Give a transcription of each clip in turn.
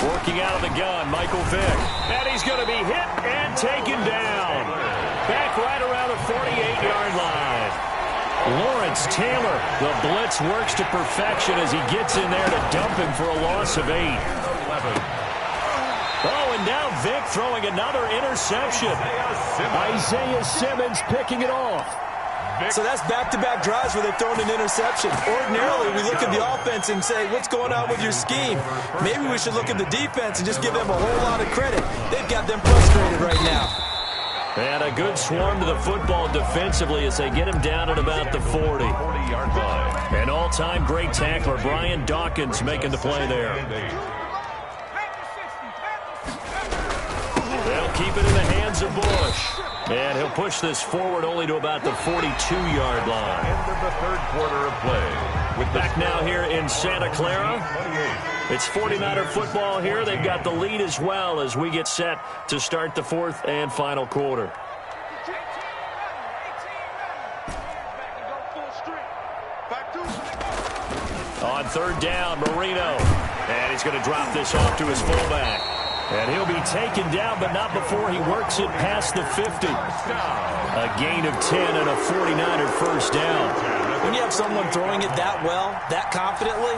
Working out of the gun, Michael Vick. And he's going to be hit and taken down. Back right around the 48-yard line. Lawrence Taylor, the blitz works to perfection as he gets in there to dump him for a loss of 8. Oh, and now Vick throwing another interception. Isaiah Simmons picking it off. So that's back-to-back drives where they've thrown an interception. Ordinarily, we look at the offense and say, what's going on with your scheme? Maybe we should look at the defense and just give them a whole lot of credit. They've got them frustrated right now. And a good swarm to the football defensively as they get him down at about the 40-yard line. An all-time great tackler, Brian Dawkins, making the play there. They'll keep it in the hands of Bush. And he'll push this forward only to about the 42-yard line. End of the third quarter of play. Back now here in Santa Clara. It's 49er football here. They've got the lead as well as we get set to start the fourth and final quarter. On third down, Marino. And he's going to drop this off to his fullback. And he'll be taken down, but not before he works it past the 50. A gain of 10 and a 49er first down. When you have someone throwing it that well, that confidently,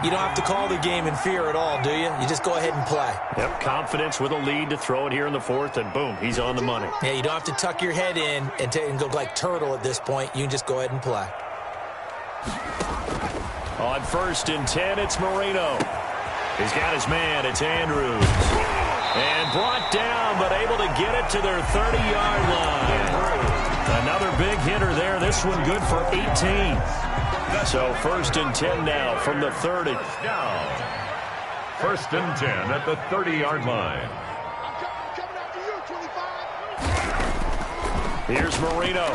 you don't have to call the game in fear at all, do you? You just go ahead and play. Yep, confidence with a lead to throw it here in the fourth, and boom, he's on the money. Yeah, you don't have to tuck your head in and go like turtle at this point. You can just go ahead and play. On first and 10, it's Marino. He's got his man. It's Andrews. And brought down, but able to get it to their 30-yard line. Another big hitter there. This one good for 18. So first and 10 now from the 30. First and 10 at the 30-yard line. Here's Marino.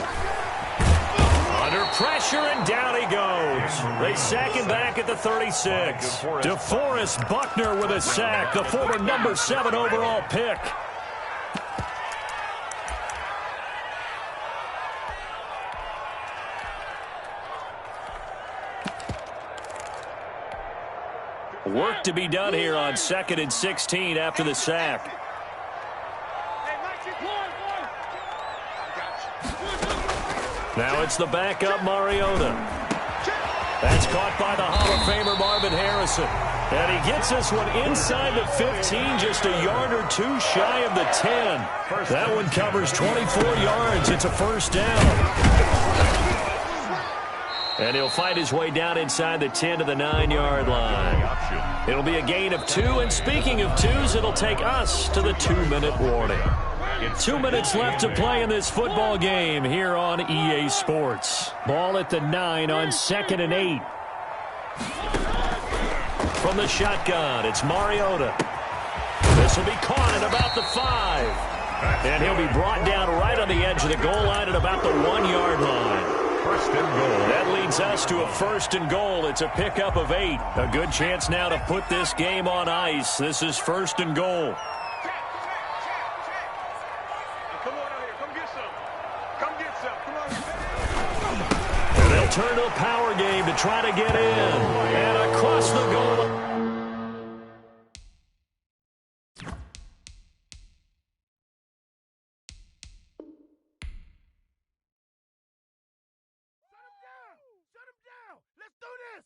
Under pressure, and down he goes. They sack him back at the 36. DeForest Buckner with a sack, the former number 7 overall pick. Work to be done here on 2nd and 16 after the sack. Now it's the backup Mariota. That's caught by the Hall of Famer Marvin Harrison. And he gets this one inside the 15, just a yard or two shy of the 10. That one covers 24 yards. It's a first down. And he'll fight his way down inside the 10 to the 9-yard line. It'll be a gain of 2. And speaking of 2s, it'll take us to the 2-minute warning. 2 minutes left to play in this football game here on EA Sports. Ball at the 9 on 2nd and 8. From the shotgun, it's Mariota. This will be caught at about the 5. And he'll be brought down right on the edge of the goal line at about the 1-yard line. First and goal. That leads us to a first and goal. It's a pickup of 8. A good chance now to put this game on ice. This is first and goal. Turn to a power game to try to get in. And across the goal. Shut him down. Let's do this.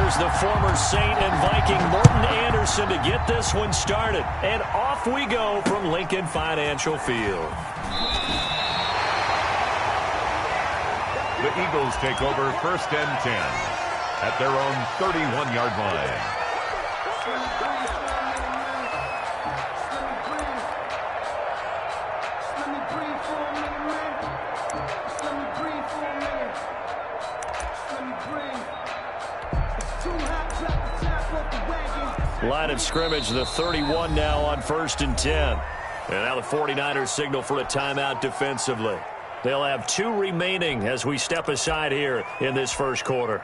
Here's the former Saint and Viking Morton Anderson to get this one started. And off we go from Lincoln Financial Field. The Eagles take over 1st and 10 at their own 31-yard line. Line of scrimmage, the 31 now on 1st and 10. And now the 49ers signal for a timeout defensively. They'll have 2 remaining as we step aside here in this first quarter.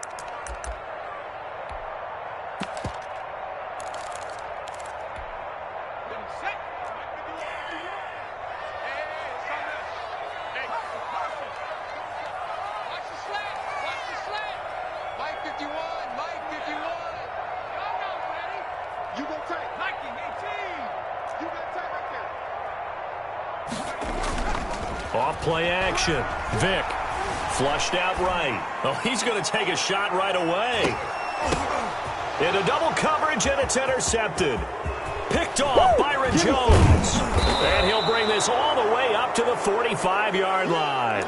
Off-play action. Vick flushed out right. Oh, he's going to take a shot right away. Into double coverage, and it's intercepted. Picked off Byron Jones. And he'll bring this all the way up to the 45-yard line.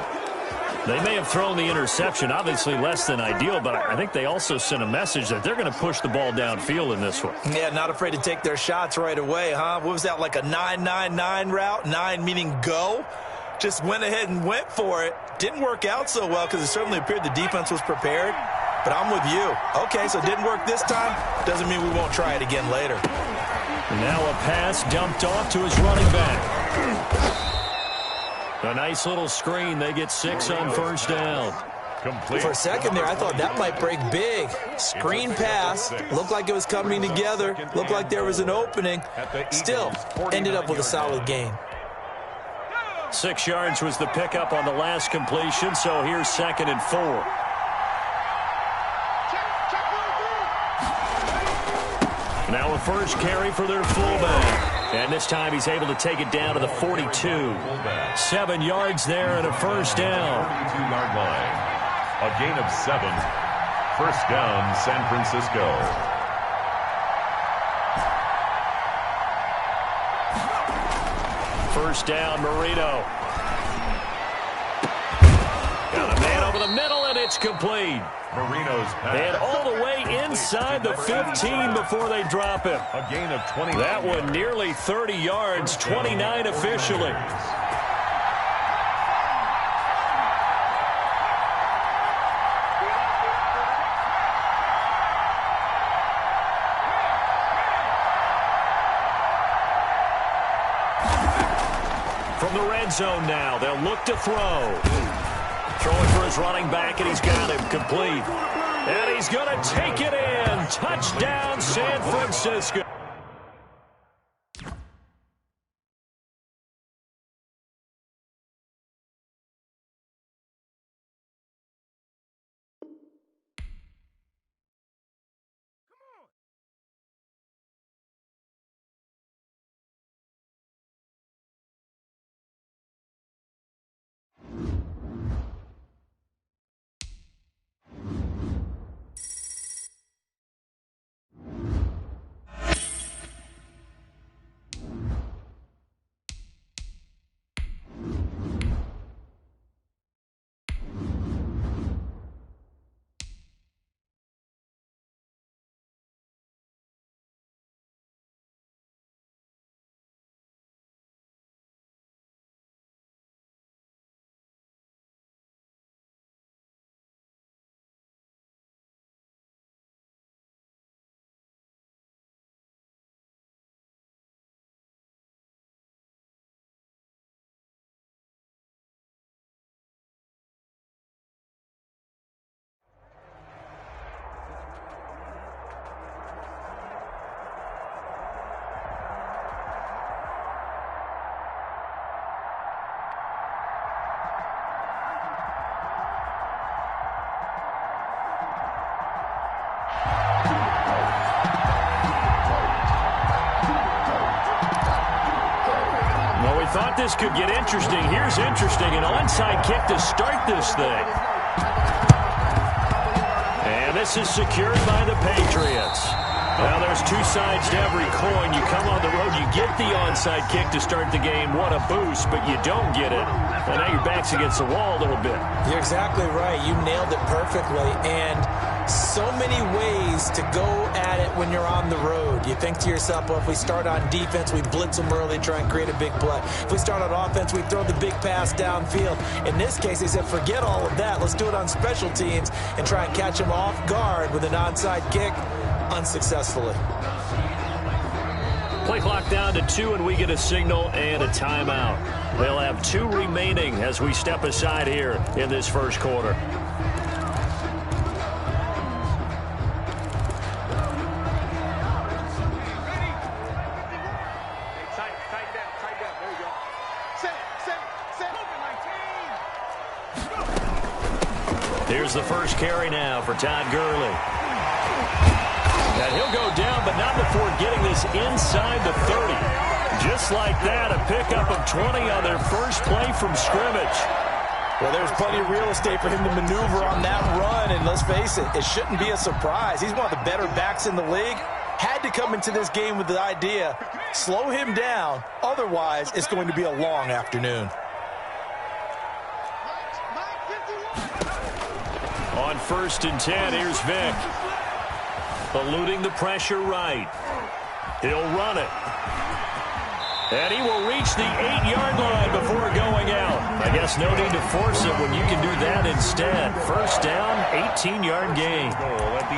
They may have thrown the interception, obviously less than ideal, but I think they also sent a message that they're going to push the ball downfield in this one. Yeah, not afraid to take their shots right away, huh? What was that, like a 9-9-9 route? 9 meaning go? Just went ahead and went for it. Didn't work out so well because it certainly appeared the defense was prepared. But I'm with you. Okay, so it didn't work this time. Doesn't mean we won't try it again later. Now a pass dumped off to his running back. A nice little screen. They get 6 on 1st down. Complete. For a second there, I thought that might break big. Screen pass. Looked like it was coming together. Looked like there was an opening. Still, ended up with a solid game. 6 yards was the pickup on the last completion, so here's 2nd and 4. Now a first carry for their fullback. And this time he's able to take it down to the 42. 7 yards there and a first down. 42-yard line. A gain of 7. First down, San Francisco. First down, Marino. Got a man over the middle, and it's complete. Marino's pass. And all the way inside the 15 before they drop him. A gain of 20. That one nearly 30 yards, 29 officially. From the red zone now, they'll look to throw. Throwing for his running back, and he's got him complete. And he's going to take it in. Touchdown, San Francisco. Thought this could get interesting. Here's interesting. An onside kick to start this thing. And this is secured by the Patriots. Well, there's two sides to every coin. You come on the road, you get the onside kick to start the game. What a boost, but you don't get it. And now your back's against the wall a little bit. You're exactly right. You nailed it perfectly. And so many ways to go at it when you're on the road. You think to yourself, well, if we start on defense, we blitz them early, try and create a big play. If we start on offense, we throw the big pass downfield. In this case, they said, forget all of that. Let's do it on special teams and try and catch them off guard with an onside kick unsuccessfully. Play clock down to 2, and we get a signal and a timeout. They'll have 2 remaining as we step aside here in this first quarter. Here's the first carry now for Todd Gurley. And he'll go down, but not before getting this inside the 30. Just like that, a pickup of 20 on their first play from scrimmage. Well, there's plenty of real estate for him to maneuver on that run, and let's face it, it shouldn't be a surprise. He's one of the better backs in the league. Had to come into this game with the idea, slow him down, otherwise it's going to be a long afternoon. On 1st and 10, here's Vic. Eluding the pressure right. He'll run it. And he will reach the 8-yard line before going out. I guess no need to force it when you can do that instead. First down, 18-yard gain.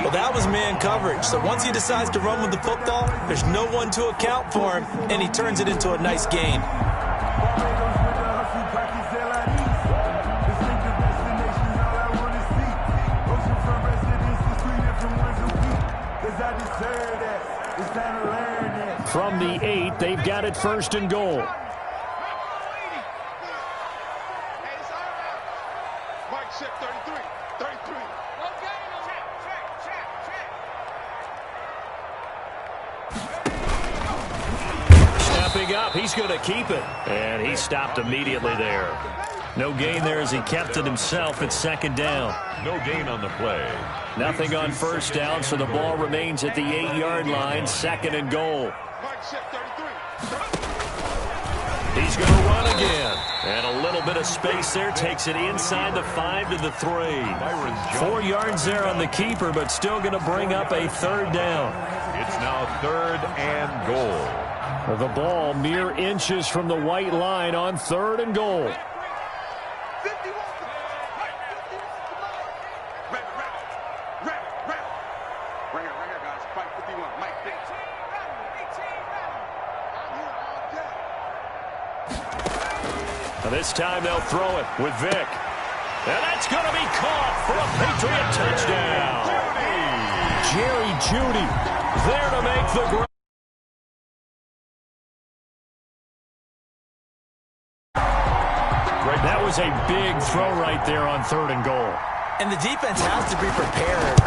Well, that was man coverage. So once he decides to run with the football, there's no one to account for him, and he turns it into a nice gain. From the 8, they've got it 1st and goal. Mike, check 33. 33. Stepping up, he's going to keep it. And he stopped immediately there. No gain there as he kept it himself at 2nd down. No gain on the play. Nothing on 1st down, so the ball remains at the 8-yard line, 2nd and goal. He's going to run again. And a little bit of space there. Takes it inside the 5 to the 3. 4 yards there on the keeper, but still going to bring up a 3rd down. It's now 3rd and goal. The ball mere inches from the white line on 3rd and goal. This time they'll throw it with Vic. And that's going to be caught for a Patriot touchdown. Jerry Jeudy there to make the grab. That was a big throw right there on 3rd and goal. And the defense has to be prepared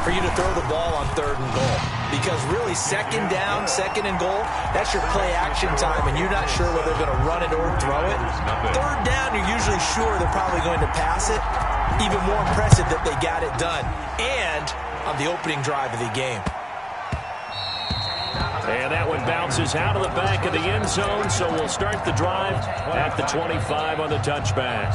for you to throw the ball on 3rd and goal. Because really, 2nd down, 2nd and goal, that's your play action time, and you're not sure whether they're going to run it or throw it. 3rd down, you're usually sure they're probably going to pass it. Even more impressive that they got it done. And on the opening drive of the game. And that one bounces out of the back of the end zone, so we'll start the drive at the 25 on the touchback.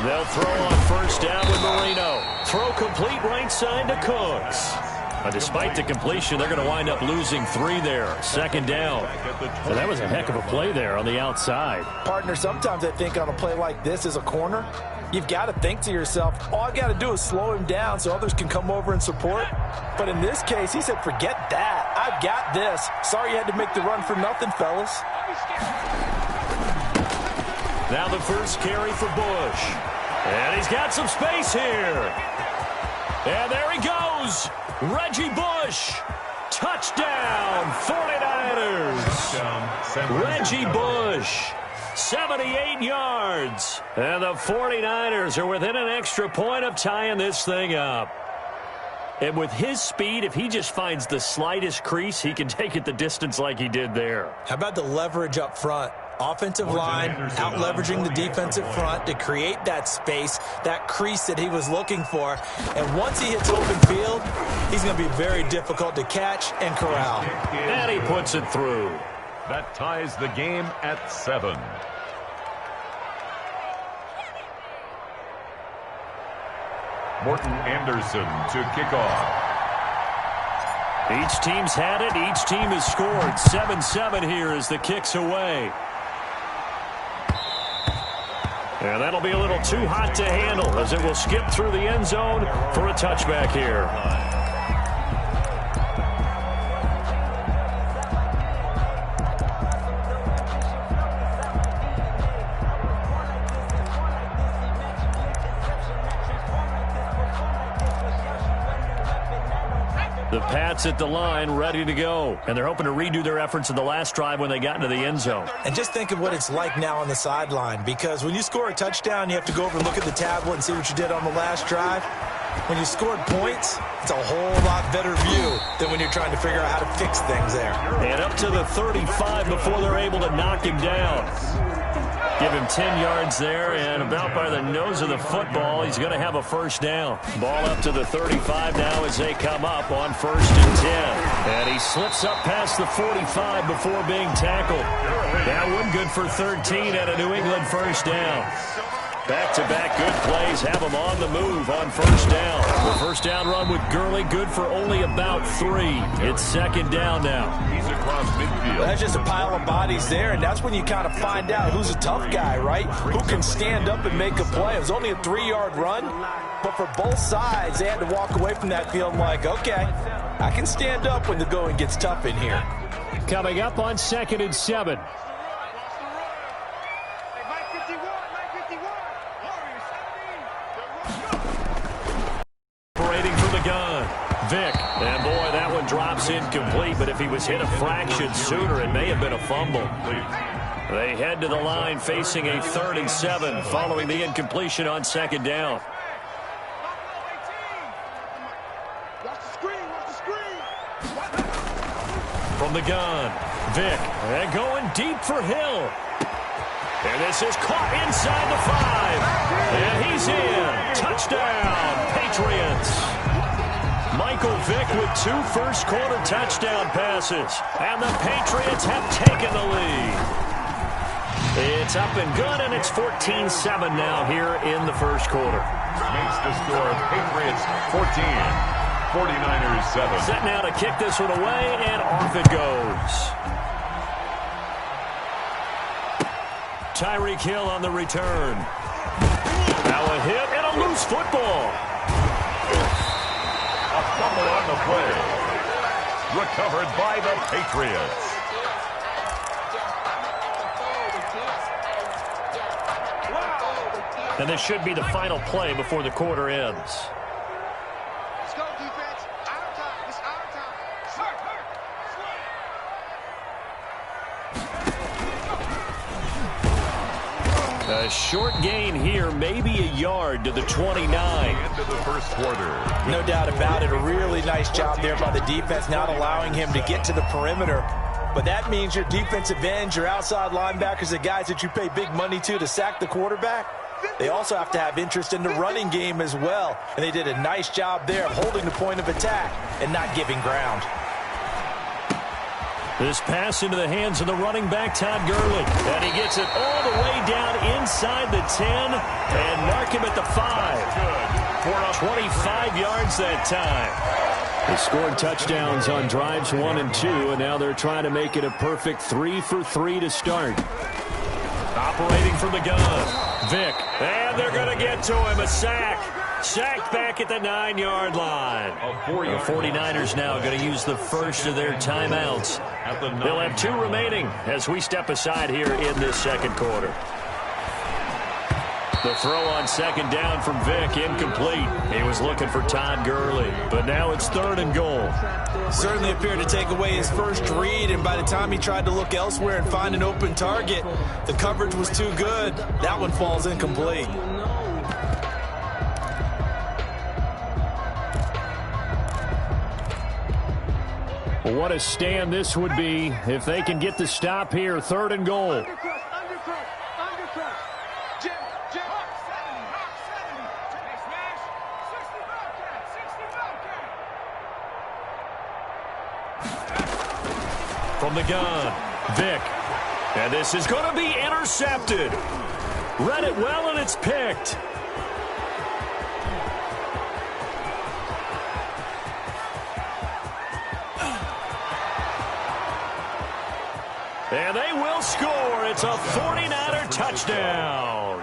They'll throw on 1st down with Marino. Throw complete right side to Cooks. Despite the completion, they're going to wind up losing 3 there. 2nd down. So that was a heck of a play there on the outside. Partner, sometimes I think on a play like this as a corner, you've got to think to yourself, all I've got to do is slow him down so others can come over and support. But in this case, he said, forget that. I've got this. Sorry you had to make the run for nothing, fellas. Now the first carry for Bush. And he's got some space here. And there he goes. Reggie Bush. Touchdown, 49ers. Reggie Bush. 78 yards. And the 49ers are within an extra point of tying this thing up. And with his speed, if he just finds the slightest crease, he can take it the distance like he did there. How about the leverage up front? Offensive line out-leveraging the defensive front to create that space, that crease that he was looking for. And once he hits open field, he's going to be very difficult to catch and corral. And he puts it through. That ties the game at 7. Morton Anderson to kick off. Each team's had it. Each team has scored. 7-7 here as the kick's away. And that'll be a little too hot to handle as it will skip through the end zone for a touchback here. The Pats at the line, ready to go. And they're hoping to redo their efforts in the last drive when they got into the end zone. And just think of what it's like now on the sideline, because when you score a touchdown, you have to go over and look at the tablet and see what you did on the last drive. When you scored points, it's a whole lot better view than when you're trying to figure out how to fix things there. And up to the 35 before they're able to knock him down. Give him 10 yards there, and about by the nose of the football, he's going to have a first down. Ball up to the 35 now as they come up on 1st and 10. And he slips up past the 45 before being tackled. That one good for 13 at a New England first down. Back-to-back good plays have him on the move on first down. The first down run with Gurley good for only about 3. It's 2nd down now. He's across midfield. Well, that's just a pile of bodies there, and that's when you kind of find out who's a tough guy, right? Who can stand up and make a play. It was only a 3-yard run, but for both sides, they had to walk away from that feeling like, okay, I can stand up when the going gets tough in here. Coming up on 2nd and 7. Vic, and boy, that one drops incomplete, but if he was hit a fraction sooner, it may have been a fumble. They head to the line facing a 3rd and 7 following the incompletion on 2nd down. From the gun, Vic, and going deep for Hill. And this is caught inside the 5. And he's in. Touchdown, Patriots. Michael Vick with 2 first-quarter touchdown passes. And the Patriots have taken the lead. It's up and good, and it's 14-7 now here in the first quarter. Makes the score Patriots 14, 49ers 7. Set now to kick this one away, and off it goes. Tyreek Hill on the return. Now a hit and a loose football. A fumble on the play. Recovered by the Patriots. And this should be the final play before the quarter ends. Let's go, defense. Our time. It's our time. A short gain here, maybe a yard to the 29. End of the first quarter. No doubt about it. A really nice job there by the defense, not allowing him to get to the perimeter. But that means your defensive ends, your outside linebackers, the guys that you pay big money to sack the quarterback, they also have to have interest in the running game as well. And they did a nice job there of holding the point of attack and not giving ground. This pass into the hands of the running back, Todd Gurley. And he gets it all the way down inside the 10 and mark him at the 5. For 25 yards that time. They scored touchdowns on drives 1 and 2, and now they're trying to make it a perfect 3 for 3 to start. Operating from the gun, Vic. And they're going to get to him, a sack. Sacked back at the 9-yard line. The 49ers now going to use the first of their timeouts. They'll have 2 remaining as we step aside here in this second quarter. The throw on second down from Vic, incomplete. He was looking for Todd Gurley, but now it's 3rd and goal. Certainly appeared to take away his first read, and by the time he tried to look elsewhere and find an open target, the coverage was too good. That one falls incomplete. Well, what a stand this would be if they can get the stop here. 3rd and goal. From the gun, Vic. And this is going to be intercepted. Read it well, and it's picked. And they will score. It's a 49er touchdown.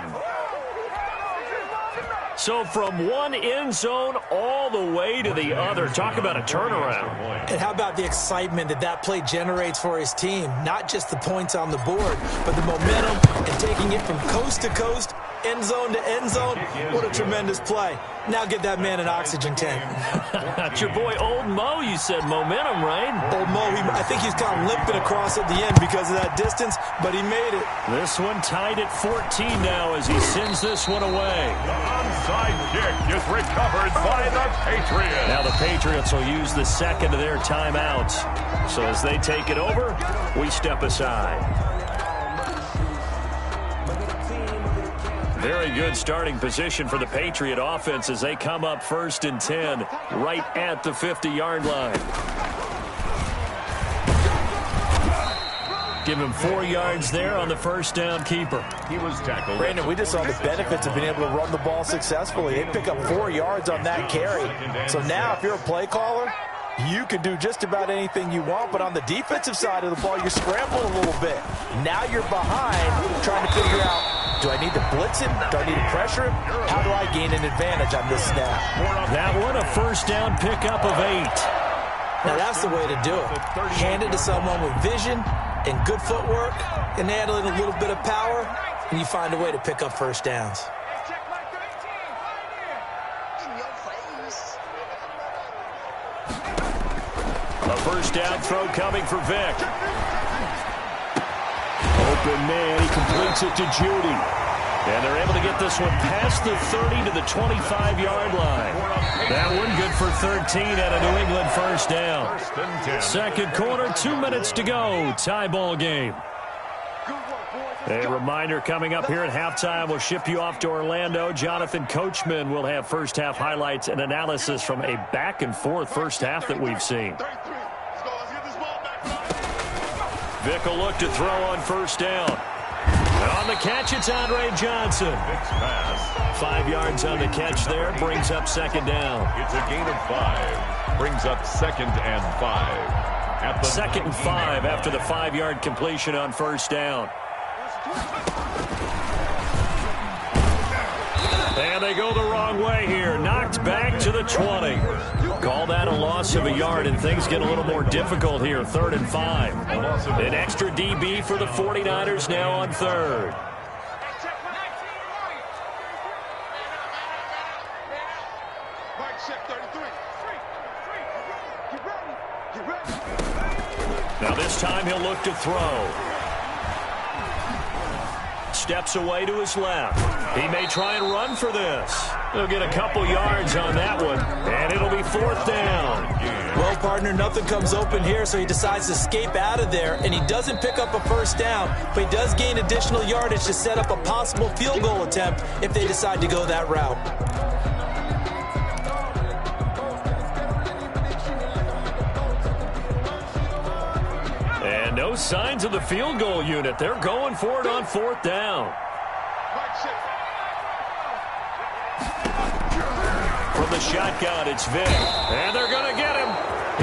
So from one end zone all the way to the other. Talk about a turnaround. And how about the excitement that play generates for his team? Not just the points on the board, but the momentum and taking it from coast to coast, end zone to end zone. What a tremendous play. Now get that man an oxygen tank. That's your boy Old Mo. You said momentum, right? Old Mo, I think he's kind of limping across at the end because of that distance, but he made it. This one tied at 14 now as he sends this one away. The onside kick is recovered by the Patriots. Now the Patriots will use the second of their timeouts. So as they take it over, we step aside. Very good starting position for the Patriot offense as they come up 1st and 10 right at the 50-yard line. Give him 4 yards there on the first down keeper. He was tackled. Brandon, we just saw the benefits of being able to run the ball successfully. They pick up 4 yards on that carry. So now if you're a play caller, you can do just about anything you want, but on the defensive side of the ball, you scramble a little bit. Now you're behind trying to figure out, do I need to blitz him? Do I need to pressure him? How do I gain an advantage on this snap? That one a first down pickup of 8. Now that's the way to do it. Hand it to someone with vision and good footwork and add in a little bit of power, and you find a way to pick up first downs. A first down throw coming for Vic. Open man, he completes it to Judy. And they're able to get this one past the 30 to the 25-yard line. That one good for 13 at a New England first down. Second quarter, 2 minutes to go. Tie ball game. A reminder coming up here at halftime. We'll ship you off to Orlando. Jonathan Coachman will have first half highlights and analysis from a back-and-forth first half that we've seen. Vic will look to throw on first down. On the catch, it's Andre Johnson. 5 yards on the catch there, brings up second down. It's a gain of 5. Brings up 2nd and 5. Second and 5 after the 5-yard completion on first down. And they go the wrong way here. Knocked back to the 20. Call that a loss of a yard, and things get a little more difficult here. 3rd and 5. An extra DB for the 49ers now on 3rd. Now this time he'll look to throw. Steps away to his left. He may try and run for this. He'll get a couple yards on that one, and it'll be 4th down. Well, partner, nothing comes open here, so he decides to escape out of there, and he doesn't pick up a first down, but he does gain additional yardage to set up a possible field goal attempt if they decide to go that route. And no signs of the field goal unit. They're going for it on 4th down. From the shotgun, it's Vic. And they're going to get him.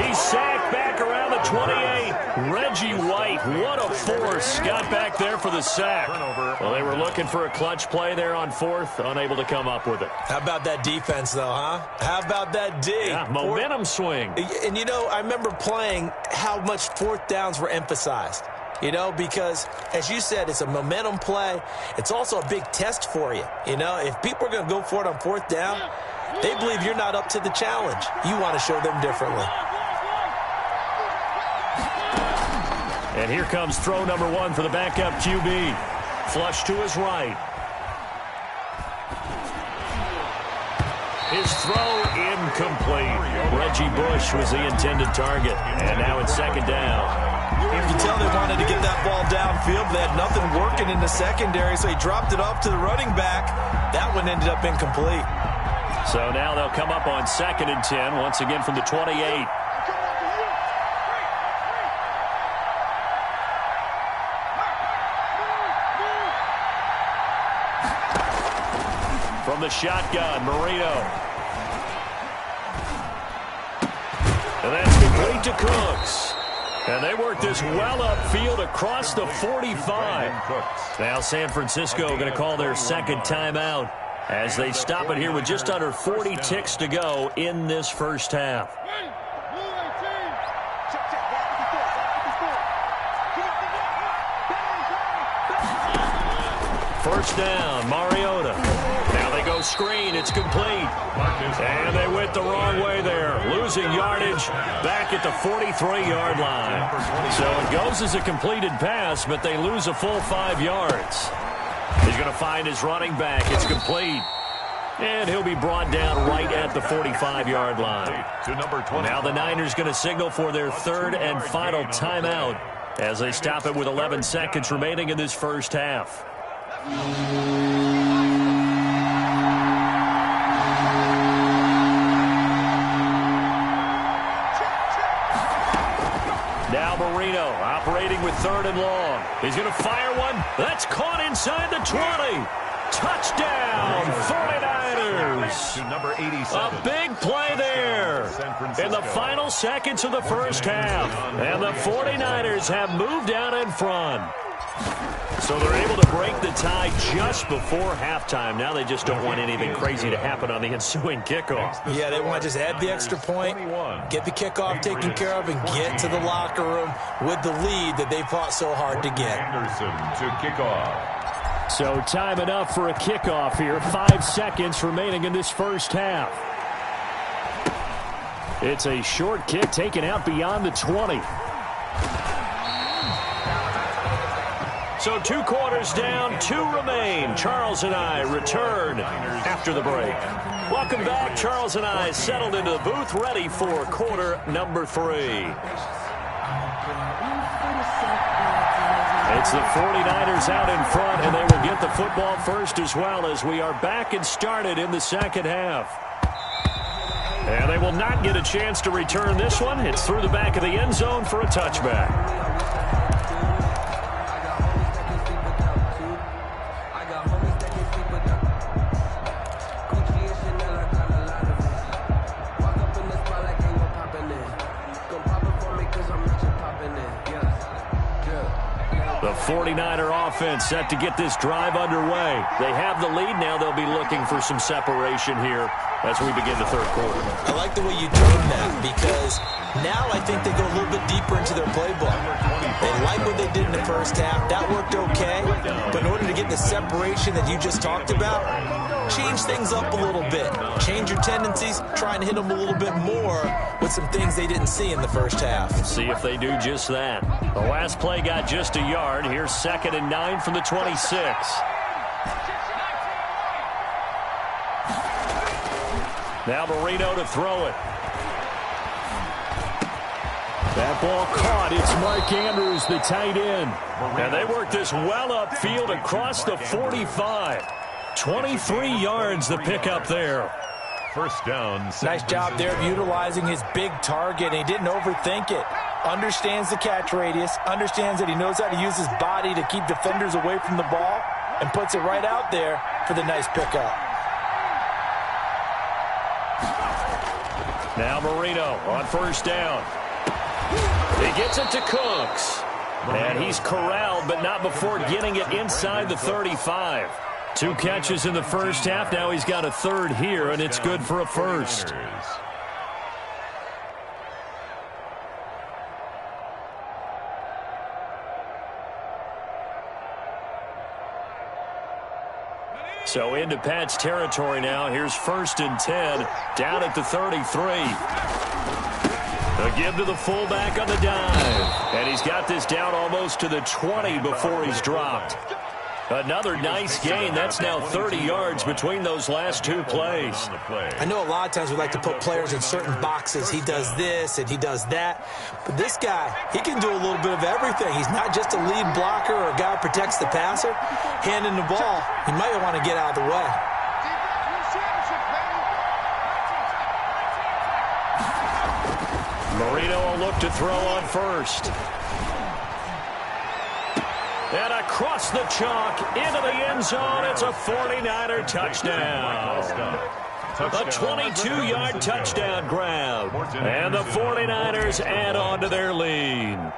He's sacked back around the 28. Reggie White, what a force. Got back there for the sack. Well, they were looking for a clutch play there on 4th. Unable to come up with it. How about that defense, though, huh? How about that D? Yeah, momentum swing. And, you know, I remember playing how much 4th downs were emphasized. you know, because, as you said, it's a momentum play. It's also a big test for you. You know, if people are going to go for it on fourth down, they believe you're not up to the challenge. You want to show them differently. And here comes throw number 1 for the backup QB. Flush to his right. His throw incomplete. Reggie Bush was the intended target. And now it's second down. You can tell they wanted to get that ball downfield. They had nothing working in the secondary, so he dropped it off to the running back. That one ended up incomplete. So now they'll come up on 2nd and 10, once again from the 28. From the shotgun, Marino. And that's complete to Cooks. And they work this well upfield across the 45. Now San Francisco going to call their second timeout as they stop it here with just under 40 ticks to go in this first half. First down, Mariota. Now they go screen. It's complete. And they went the wrong way there. Losing yardage back at the 43-yard line. So it goes as a completed pass, but they lose a full 5 yards. He's going to find his running back. It's complete. And he'll be brought down right at the 45-yard line. Now the Niners going to signal for their third and final timeout as they stop it with 11 seconds remaining in this first half. Now Marino operating with third and long. He's going to fire one. That's caught inside the 20. Touchdown, 49ers. A big play there in the final seconds of the first half. And the 49ers have moved out in front. So they're able to break the tie just before halftime. Now they just don't want anything crazy to happen on the ensuing kickoff. Yeah, they want to just add the extra point, get the kickoff taken care of, and get to the locker room with the lead that they fought so hard to get. Anderson to kick off. So time enough for a kickoff here. 5 seconds remaining in this first half. It's a short kick taken out beyond the 20. So 2 quarters down, 2 remain. Charles and I return after the break. Welcome back. Charles and I settled into the booth, ready for quarter number 3. It's the 49ers out in front, and they will get the football first as well as we are back and started in the second half. And they will not get a chance to return this one. It's through the back of the end zone for a touchback. The 49er offense set to get this drive underway. They have the lead. Now they'll be looking for some separation here as we begin the third quarter. I like the way you termed that because now I think they go a little bit deeper into their playbook. They like what they did in the first half. That worked okay. But in order to get the separation that you just talked about, change things up a little bit. Change your tendencies. Try and hit them a little bit more with some things they didn't see in the first half. See if they do just that. The last play got just a yard. Here's 2nd and 9 from the 26. Now Marino to throw it. That ball caught. It's Mark Andrews, the tight end. And they work this well upfield across the 45. 23 yards the pickup there. First down. Nice job there of utilizing his big target. He didn't overthink it. Understands the catch radius. Understands that he knows how to use his body to keep defenders away from the ball. And puts it right out there for the nice pickup. Now Marino on first down. He gets it to Cooks. And he's corralled, but not before getting it inside the 35. 2 catches in the first half. Now he's got a third here, and it's good for a first. So into Pat's territory now. Here's 1st and 10, down at the 33. A give to the fullback on the dive. And he's got this down almost to the 20 before he's dropped. Another nice gain. That's now 30 yards between those last two plays. I know a lot of times we like to put players in certain boxes. He does this and he does that. But this guy, he can do a little bit of everything. He's not just a lead blocker or a guy who protects the passer. Handing the ball, he might want to get out of the way. Marino will look to throw on 1st. And across the chalk into the end zone. It's a 49er touchdown. A 22-yard touchdown grab. And the 49ers add on to their lead.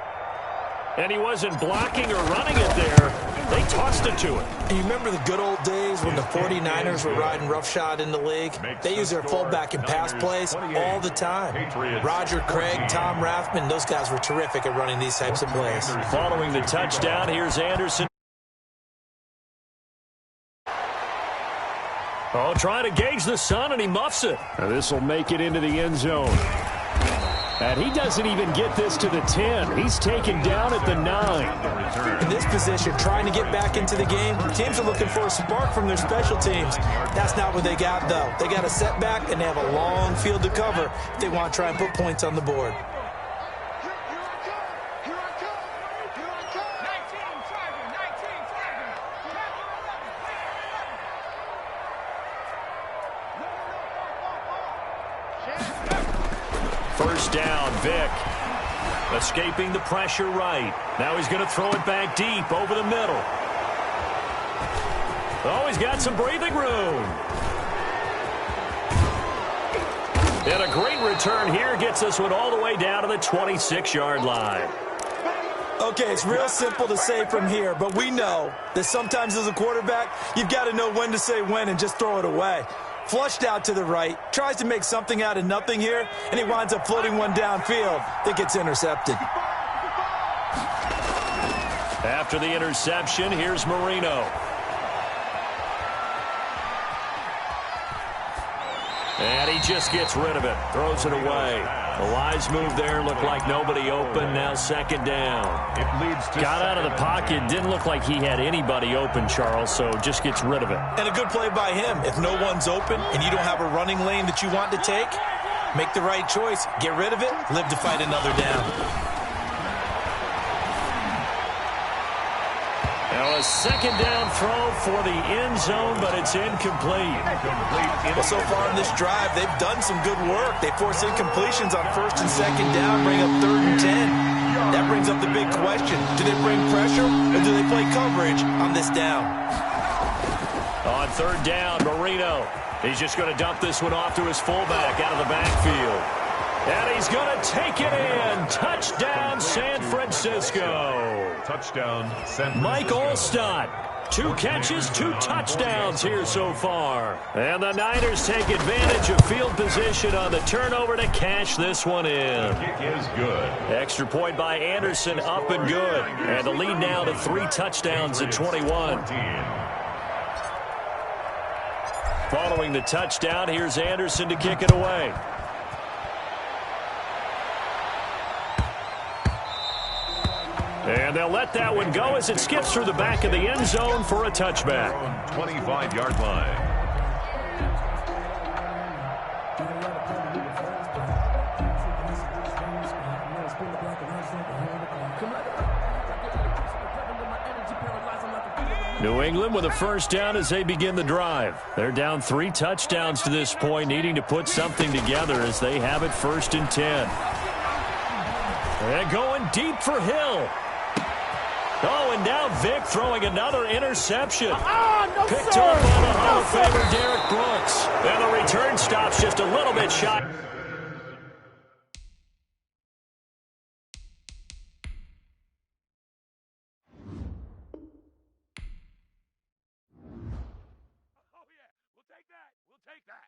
And he wasn't blocking or running it there. They tossed it to him. And you remember the good old days when the 49ers were riding roughshod in the league? They used their fullback in pass plays all the time. Roger Craig, Tom Rathman, those guys were terrific at running these types of plays. Following the touchdown, here's Anderson. Oh, trying to gauge the sun, and he muffs it. This will make it into the end zone. And he doesn't even get this to the 10. He's taken down at the 9. In this position, trying to get back into the game, teams are looking for a spark from their special teams. That's not what they got, though. They got a setback, and they have a long field to cover if they want to try and put points on the board. First down, Vick. Escaping the pressure right. Now he's going to throw it back deep over the middle. Oh, he's got some breathing room. And a great return here gets this one all the way down to the 26-yard line. Okay, it's real simple to say from here, but we know that sometimes as a quarterback, you've got to know when to say when and just throw it away. Flushed out to the right, tries to make something out of nothing here, and he winds up floating one downfield that gets intercepted. After the interception, here's Marino. And he just gets rid of it, throws it away. A wise move there, looked like nobody open, now 2nd down. It leads to got out of the pocket, didn't look like he had anybody open, Charles, so just gets rid of it. And a good play by him. If no one's open and you don't have a running lane that you want to take, make the right choice, get rid of it, live to fight another down. Now a 2nd down throw for the end zone, but it's incomplete. Well, so far in this drive, they've done some good work. They force incompletions on 1st and 2nd down, bring up 3rd and 10. That brings up the big question. Do they bring pressure or do they play coverage on this down? On 3rd down, Marino. He's just going to dump this one off to his fullback out of the backfield. And he's going to take it in. Touchdown, San Francisco. touchdown, San Francisco. Mike Allstott, 2 catches, 2 touchdowns here so far. And the Niners take advantage of field position on the turnover to cash this one in. The kick is good. Extra point by Anderson, up and good. And the lead now to 3 touchdowns at 21. Following the touchdown, here's Anderson to kick it away. And they'll let that one go as it skips through the back of the end zone for a touchback. 25-yard line. New England with a first down as they begin the drive. They're down 3 touchdowns to this point, needing to put something together as they have it 1st and 10. And going deep for Hill. Oh, and now Vick throwing another interception. Picked up by the Hall of Famer Derek Brooks. And the return stops just a little bit shy. Oh, yeah. We'll take that. We'll take that.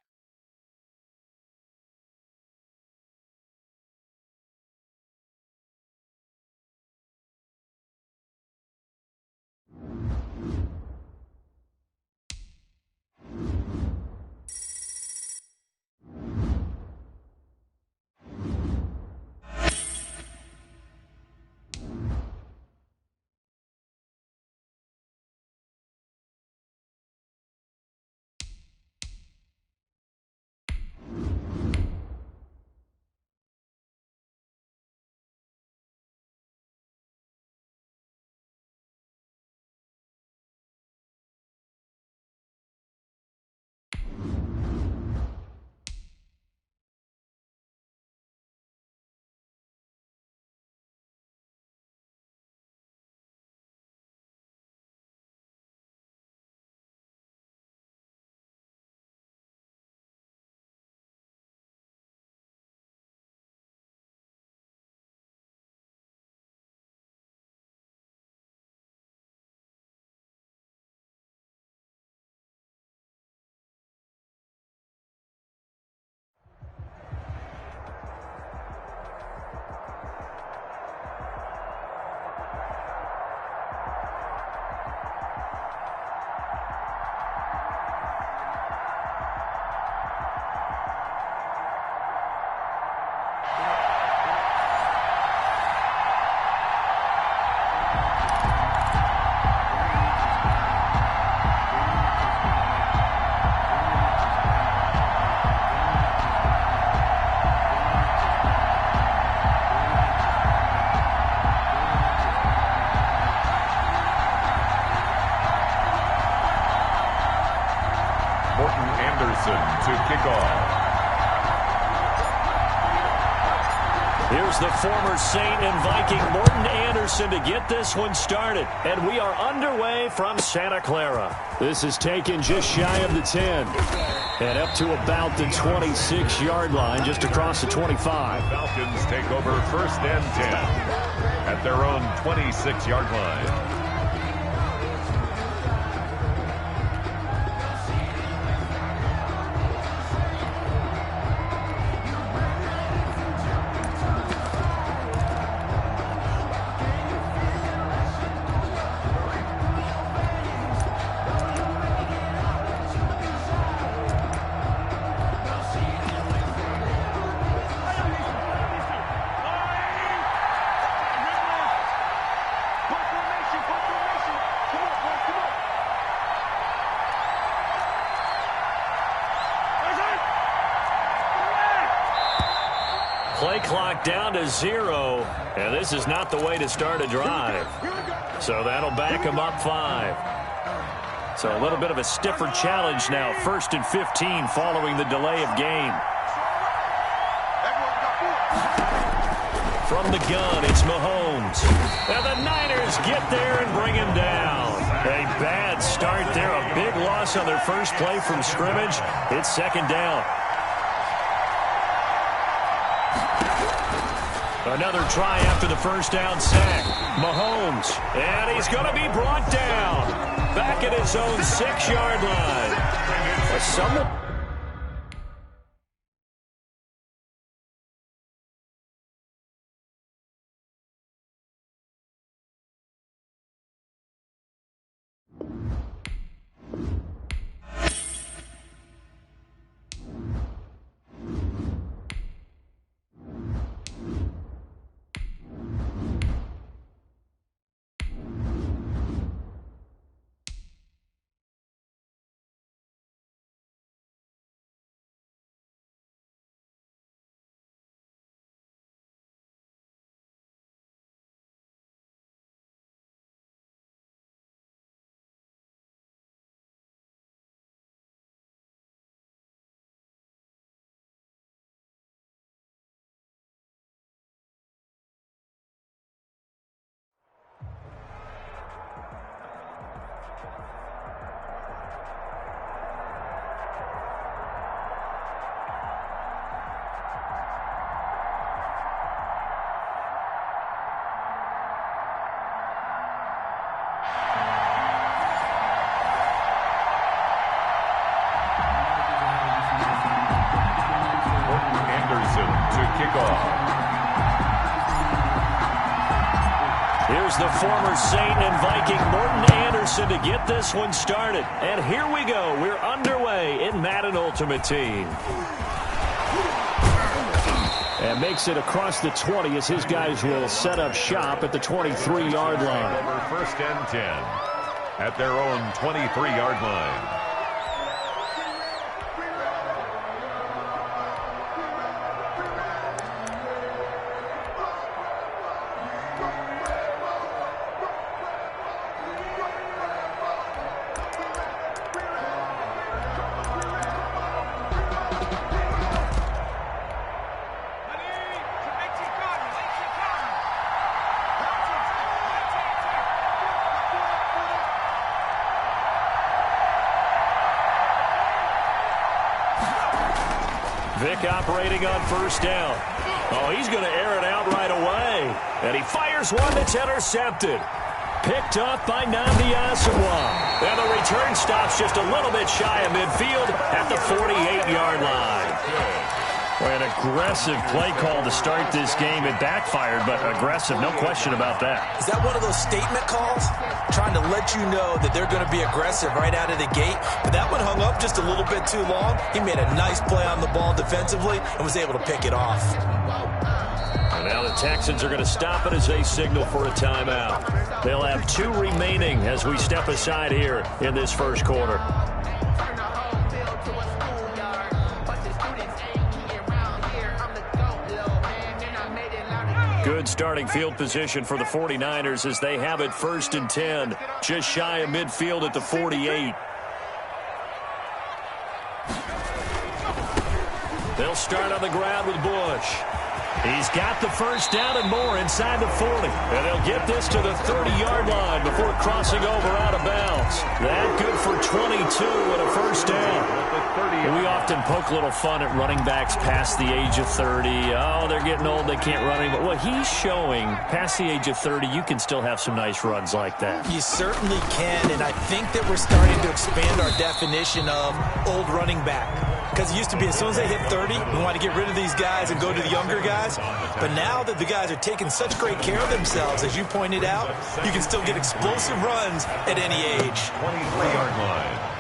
Here's the former Saint and Viking Morton Anderson to get this one started. And we are underway from Santa Clara. This is taken just shy of the 10. And up to about the 26-yard line, just across the 25. Falcons take over 1st and 10 at their own 26-yard line. Play clock down to 0, and this is not the way to start a drive. So that'll back him up 5. So a little bit of a stiffer challenge now. 1st and 15 following the delay of game. From the gun, it's Mahomes. And the Niners get there and bring him down. A bad start there. A big loss on their first play from scrimmage. It's 2nd down. Another try after the first down sack. Mahomes, and he's going to be brought down. Back at his own 6-yard line. Here's the former Saint and Viking Morton Anderson to get this one started. And here we go. We're underway in Madden Ultimate Team. And makes it across the 20 as his guys will set up shop at the 23-yard line. Over 1st and 10 at their own 23-yard line. Vic operating on 1st down. Oh, he's going to air it out right away. And he fires one that's intercepted. Picked off by Nnamdi Asomugha. And the return stops just a little bit shy of midfield at the 48-yard line. Well, an aggressive play call to start this game. It backfired, but aggressive, no question about that. Is that one of those statement calls? Trying to let you know that they're going to be aggressive right out of the gate. But that one hung up just a little bit too long. He made a nice play on the ball defensively and was able to pick it off. And now the Texans are going to stop it as they signal for a timeout. They'll have 2 remaining as we step aside here in this first quarter. Good starting field position for the 49ers as they have it 1st and 10, just shy of midfield at the 48. They'll start on the ground with Bush. He's got the first down and more inside the 40. And they'll get this to the 30-yard line before crossing over out of bounds. That good for 22 and a first down. We often poke a little fun at running backs past the age of 30. Oh, they're getting old, they can't run anymore. Well, he's showing past the age of 30, you can still have some nice runs like that. You certainly can, and I think that we're starting to expand our definition of old running back. Because it used to be as soon as they hit 30, we want to get rid of these guys and go to the younger guys. But now that the guys are taking such great care of themselves, as you pointed out, you can still get explosive runs at any age. 23-yard line.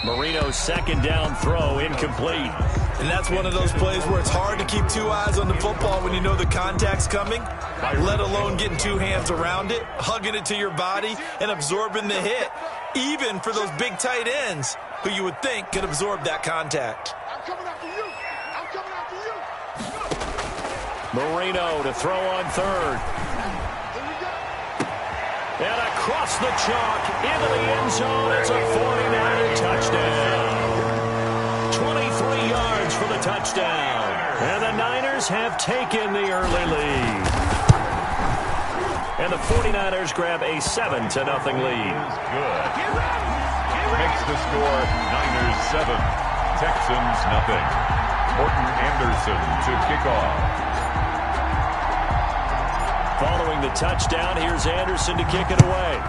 Marino's second down throw incomplete. And that's one of those plays where it's hard to keep two eyes on the football when you know the contact's coming, let alone getting two hands around it, hugging it to your body, and absorbing the hit, even for those big tight ends who you would think could absorb that contact. I'm coming after you. I'm coming after you. Marino to throw on third. Here we go. And across the chalk into the end zone. It's a 49er touchdown. 23 yards for the touchdown. And the Niners have taken the early lead. And the 49ers grab a 7-0 lead. Good. Makes the score Niners 7, Texans nothing. Morton Anderson to kick off. Following the touchdown, here's Anderson to kick it away.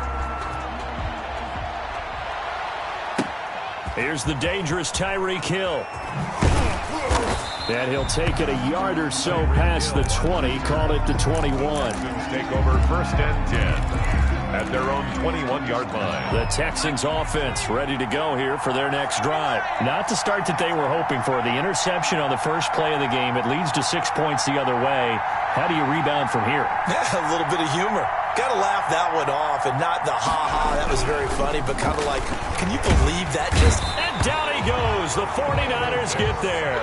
Here's the dangerous Tyreek Hill. And he'll take it a yard or so past the 20, call it the 21. Take over first and 10 at their own 21-yard line. The Texans offense ready to go here for their next drive. Not the start that they were hoping for. The interception on the first play of the game. It leads to 6 points the other way. How do you rebound from here? Yeah, a little bit of humor. Got to laugh that one off, and not the ha-ha, that was very funny, but kind of like, can you believe that just... And down he goes. The 49ers get there.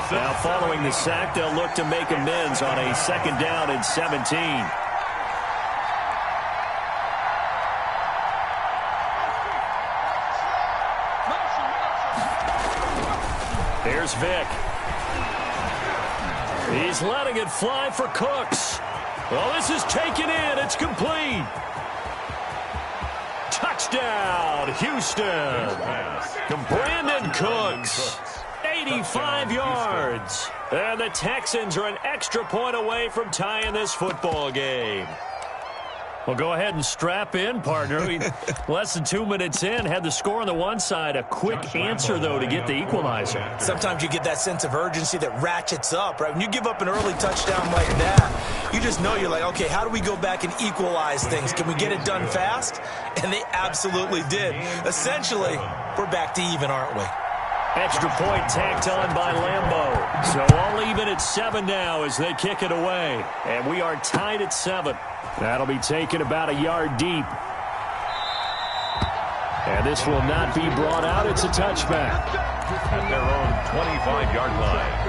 Now following the sack, they'll look to make amends on a second down and 17. Here's Vic. He's letting it fly for Cooks. Well, this is taken in. It's complete. Touchdown, Houston. Brandon Cooks. 85 yards. And the Texans are an extra point away from tying this football game. Well, go ahead and strap in, partner. Less than 2 minutes in, had the score on the one side. A quick answer, though, to get the equalizer. Sometimes you get that sense of urgency that ratchets up, right? When you give up an early touchdown like that, you just know you're like, okay, how do we go back and equalize things? Can we get it done fast? And they absolutely did. Essentially, we're back to even, aren't we? Extra point tacked on by Lambeau. So all even at 7 now as they kick it away. And we are tied at 7. That'll be taken about a yard deep. And this will not be brought out. It's a touchback. At their own 25-yard line.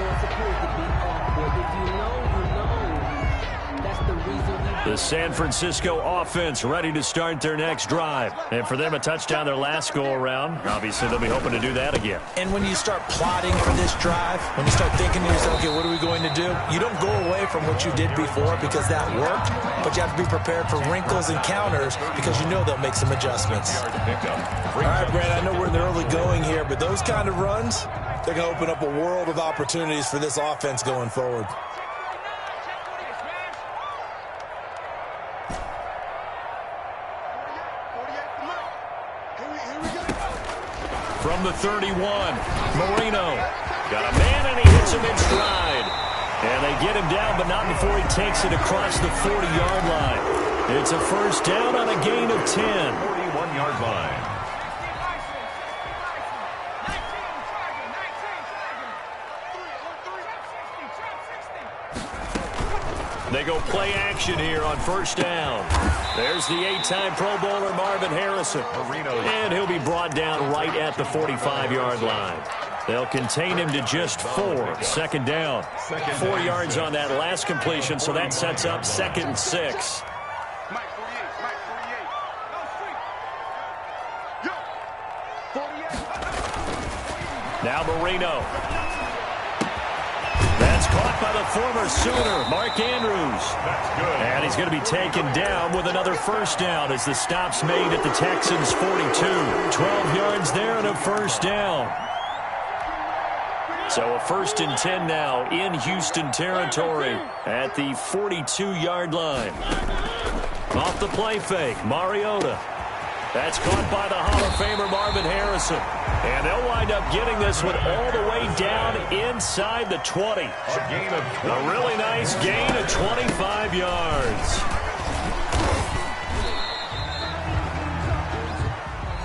The San Francisco offense ready to start their next drive. And for them, a touchdown their last go-around. Obviously, they'll be hoping to do that again. And when you start plotting for this drive, when you start thinking to yourself, okay, what are we going to do? You don't go away from what you did before because that worked, but you have to be prepared for wrinkles and counters because you know they'll make some adjustments. All right, Brad, I know we're in the early going here, but those kind of runs, they're going to open up a world of opportunities for this offense going forward. From the 31, Marino. Got a man, and he hits him in stride. And they get him down, but not before he takes it across the 40-yard line. It's a first down on a gain of 10. 41-yard line. They go play action here on first down. There's the 8-time Pro Bowler Marvin Harrison. And he'll be brought down right at the 45-yard line. They'll contain him to just 4. Second down. 4 yards on that last completion, so that sets up 2nd and 6. Now Marino. That's caught by the the former Sooner, Mark Andrews. That's good. And he's going to be taken down with another first down as the stop's made at the Texans' 42. 12 yards there and a first down. So a 1st and 10 now in Houston territory at the 42-yard line. Off the play fake, Mariota. That's caught by the Hall of Famer Marvin Harrison. And they'll wind up getting this one all the way down inside the 20. A really nice gain of 25 yards.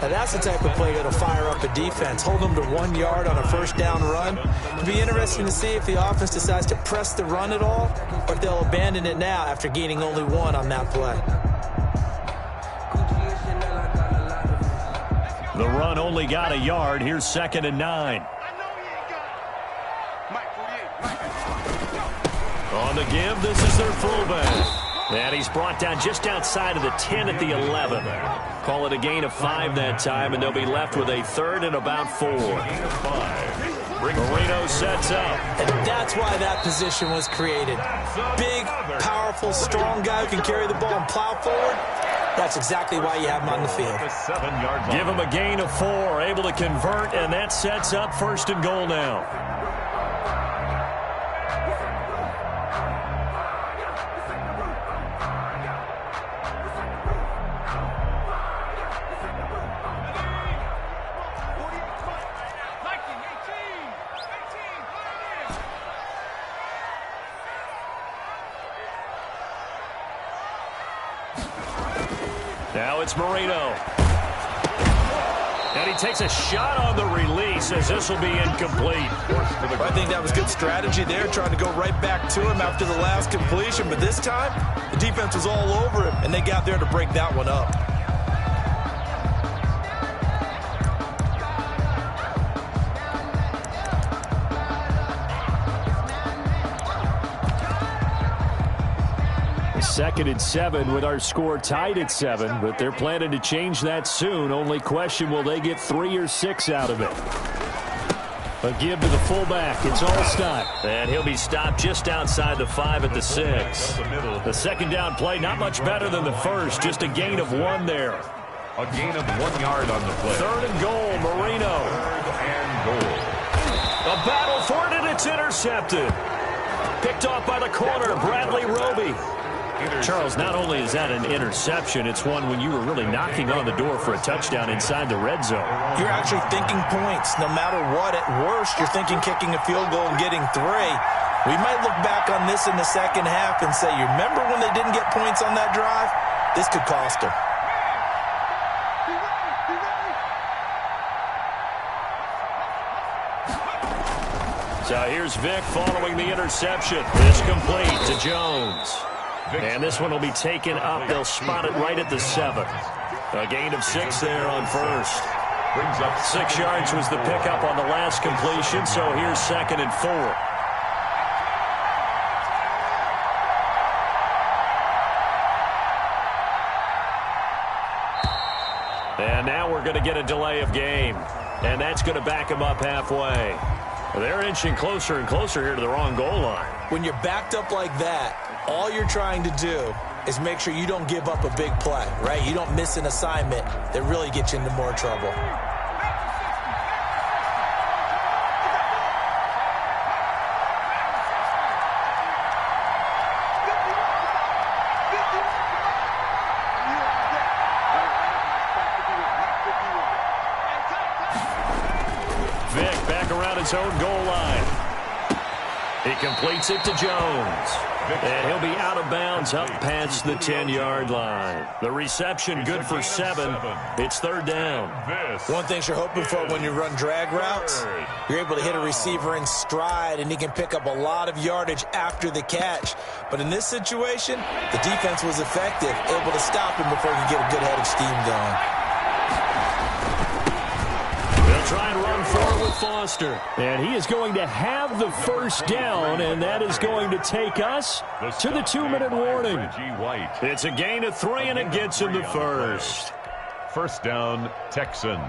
Now that's the type of play that'll fire up a defense. Hold them to 1 yard on a first down run. It'll be interesting to see if the offense decides to press the run at all, or if they'll abandon it now after gaining only 1 on that play. The run only got a yard. Here's 2nd and 9. On the give, this is their fullback. And he's brought down just outside of the 10 at the 11. Call it a gain of 5 that time, and they'll be left with a 3rd and about 4. Marino sets up. And that's why that position was created. Big, powerful, strong guy who can carry the ball and plow forward. That's exactly why you have him on the field. Give him a gain of 4, able to convert, and that sets up 1st and goal now. Now it's Marino. And he takes a shot on the release as this will be incomplete. I think that was good strategy there, trying to go right back to him after the last completion. But this time, the defense was all over him, and they got there to break that one up. Second and 7 with our score tied at 7, but they're planning to change that soon. Only question, will they get 3 or 6 out of it? A give to the fullback. It's Allstott. And he'll be stopped just outside the 5 at the 6. The second down play, not much better than the first. Just a gain of 1 there. A gain of 1 yard on the play. 3rd and goal, Marino. 3rd and goal. A battle for it, and it's intercepted. Picked off by the corner, Bradley Roby. Charles, not only is that an interception, it's one when you were really knocking on the door for a touchdown inside the red zone. You're actually thinking points. No matter what, at worst, you're thinking kicking a field goal and getting 3. We might look back on this in the second half and say, you remember when they didn't get points on that drive? This could cost them. So here's Vick following the interception. It's complete to Jones. And this one will be taken up. They'll spot it right at the 7. A gain of 6 there on first. Brings up 6 yards was the pickup on the last completion, so here's 2nd and 4. And now we're going to get a delay of game. And that's going to back them up halfway. They're inching closer and closer here to the wrong goal line. When you're backed up like that, all you're trying to do is make sure you don't give up a big play, right? You don't miss an assignment that really gets you into more trouble. Vick back around his own goal line. He completes it to Jones. And he'll be out of bounds up past the 10-yard line. The reception good for 7. It's 3rd down. One thing you're hoping for when you run drag routes, you're able to hit a receiver in stride, and he can pick up a lot of yardage after the catch. But in this situation, the defense was effective, able to stop him before he could get a good head of steam going. They'll try and run forward with Foster. And he is going to have the first down, and that is going to take us to the 2-minute warning. It's a gain of 3, and it gets him the first. First down, Texans.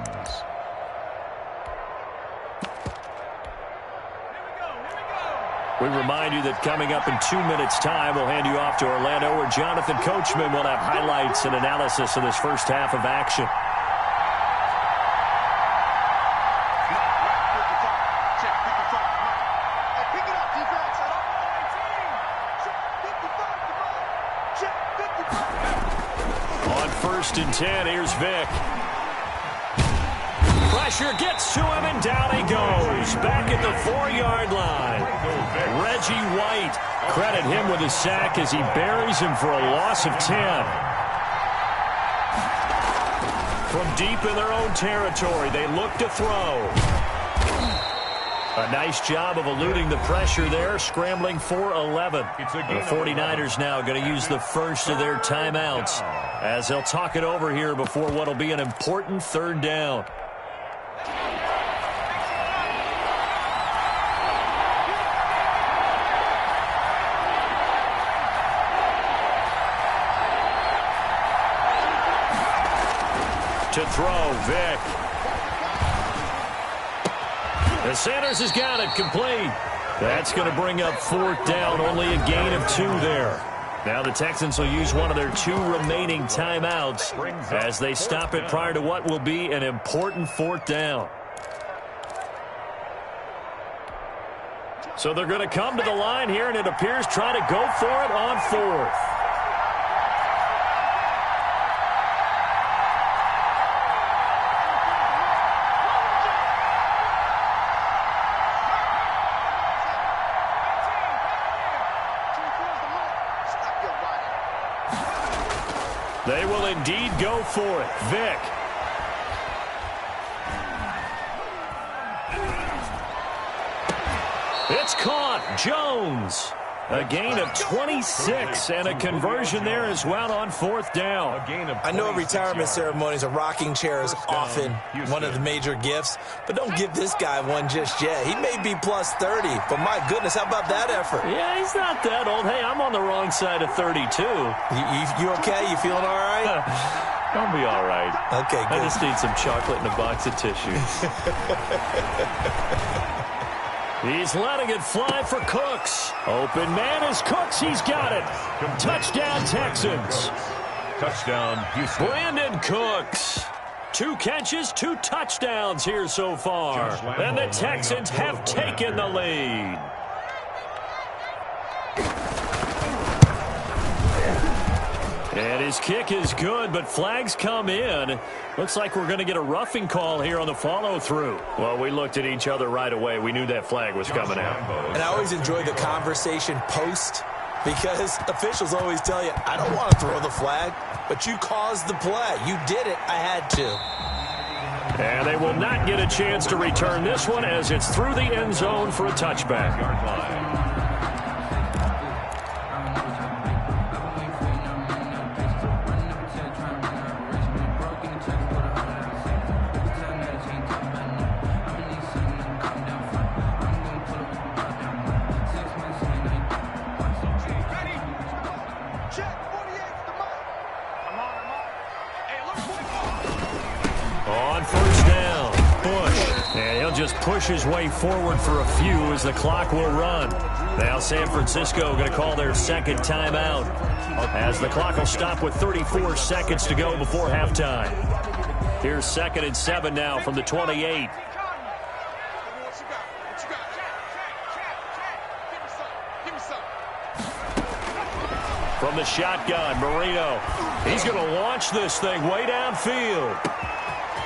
We remind you that coming up in 2 minutes' time, we'll hand you off to Orlando, where Jonathan Coachman will have highlights and analysis of this first half of action. On 1st and 10, here's Vic. Pressure gets to him, and down he goes. Back at the 4-yard line. Reggie White, credit him with a sack as he buries him for a loss of 10. From deep in their own territory, they look to throw. A nice job of eluding the pressure there, scrambling for 11. The 49ers now going to use the first of their timeouts as they'll talk it over here before what will be an important 3rd down. To throw, Vic. The Sanders has got it complete. That's going to bring up 4th down, only a gain of 2 there. Now the Texans will use one of their 2 remaining timeouts as they stop it prior to what will be an important 4th down. So they're going to come to the line here, and it appears try to go for it on 4th. They will indeed go for it. Vic. It's caught. Jones. A gain of 26 and a conversion there as well on 4th down. I know retirement ceremonies, a rocking chair is often one of the major gifts, but don't give this guy one just yet. He may be plus 30, but my goodness, how about that effort? Yeah, he's not that old. Hey, I'm on the wrong side of 32. You okay? You feeling all right? I'll be all right. Okay, good. I just need some chocolate and a box of tissues. He's letting it fly for Cooks. Open man is Cooks. He's got it. Touchdown, Texans. Touchdown, Houston. Brandon Cooks. 2 catches, 2 touchdowns here so far. And the Texans have taken the lead. And his kick is good, but flags come in. Looks like we're going to get a roughing call here on the follow-through. Well, we looked at each other right away. We knew that flag was coming out. And I always enjoy the conversation post because officials always tell you, I don't want to throw the flag, but you caused the play. You did it. I had to. And they will not get a chance to return this one as it's through the end zone for a touchback. On 1st down, Bush. And he'll just push his way forward for a few as the clock will run. Now San Francisco going to call their 2nd timeout as the clock will stop with 34 seconds to go before halftime. Here's 2nd and 7 now from the 28. From the shotgun, Marino. He's going to launch this thing way downfield.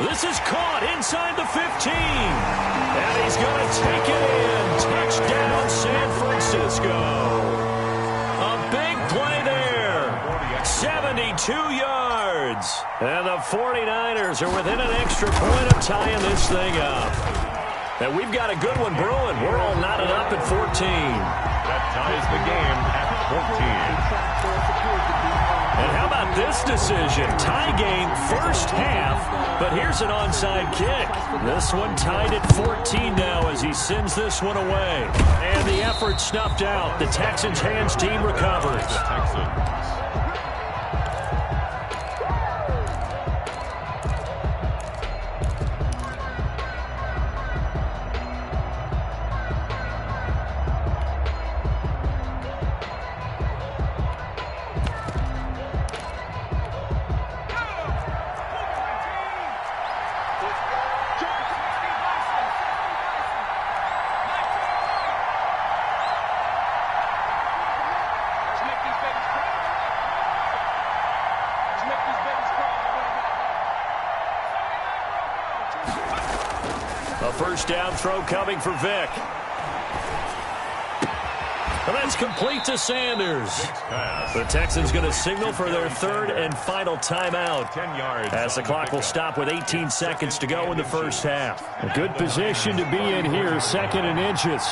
This is caught inside the 15. And he's going to take it in. Touchdown, San Francisco. A big play there. 72 yards. And the 49ers are within an extra point of tying this thing up. And we've got a good one brewing. We're all knotted up at 14. That ties the game at 14. And how about this decision? Tie game, first half, but here's an onside kick. This one tied at 14 now as he sends this one away. And the effort snuffed out. The Texans' hands team recovers. first down throw coming for Vic. And that's complete to Sanders. The Texans going to signal for their third and final timeout, 10 yards as the clock will stop with 18 seconds to go in the first half. A good position to be in here, 2nd and inches.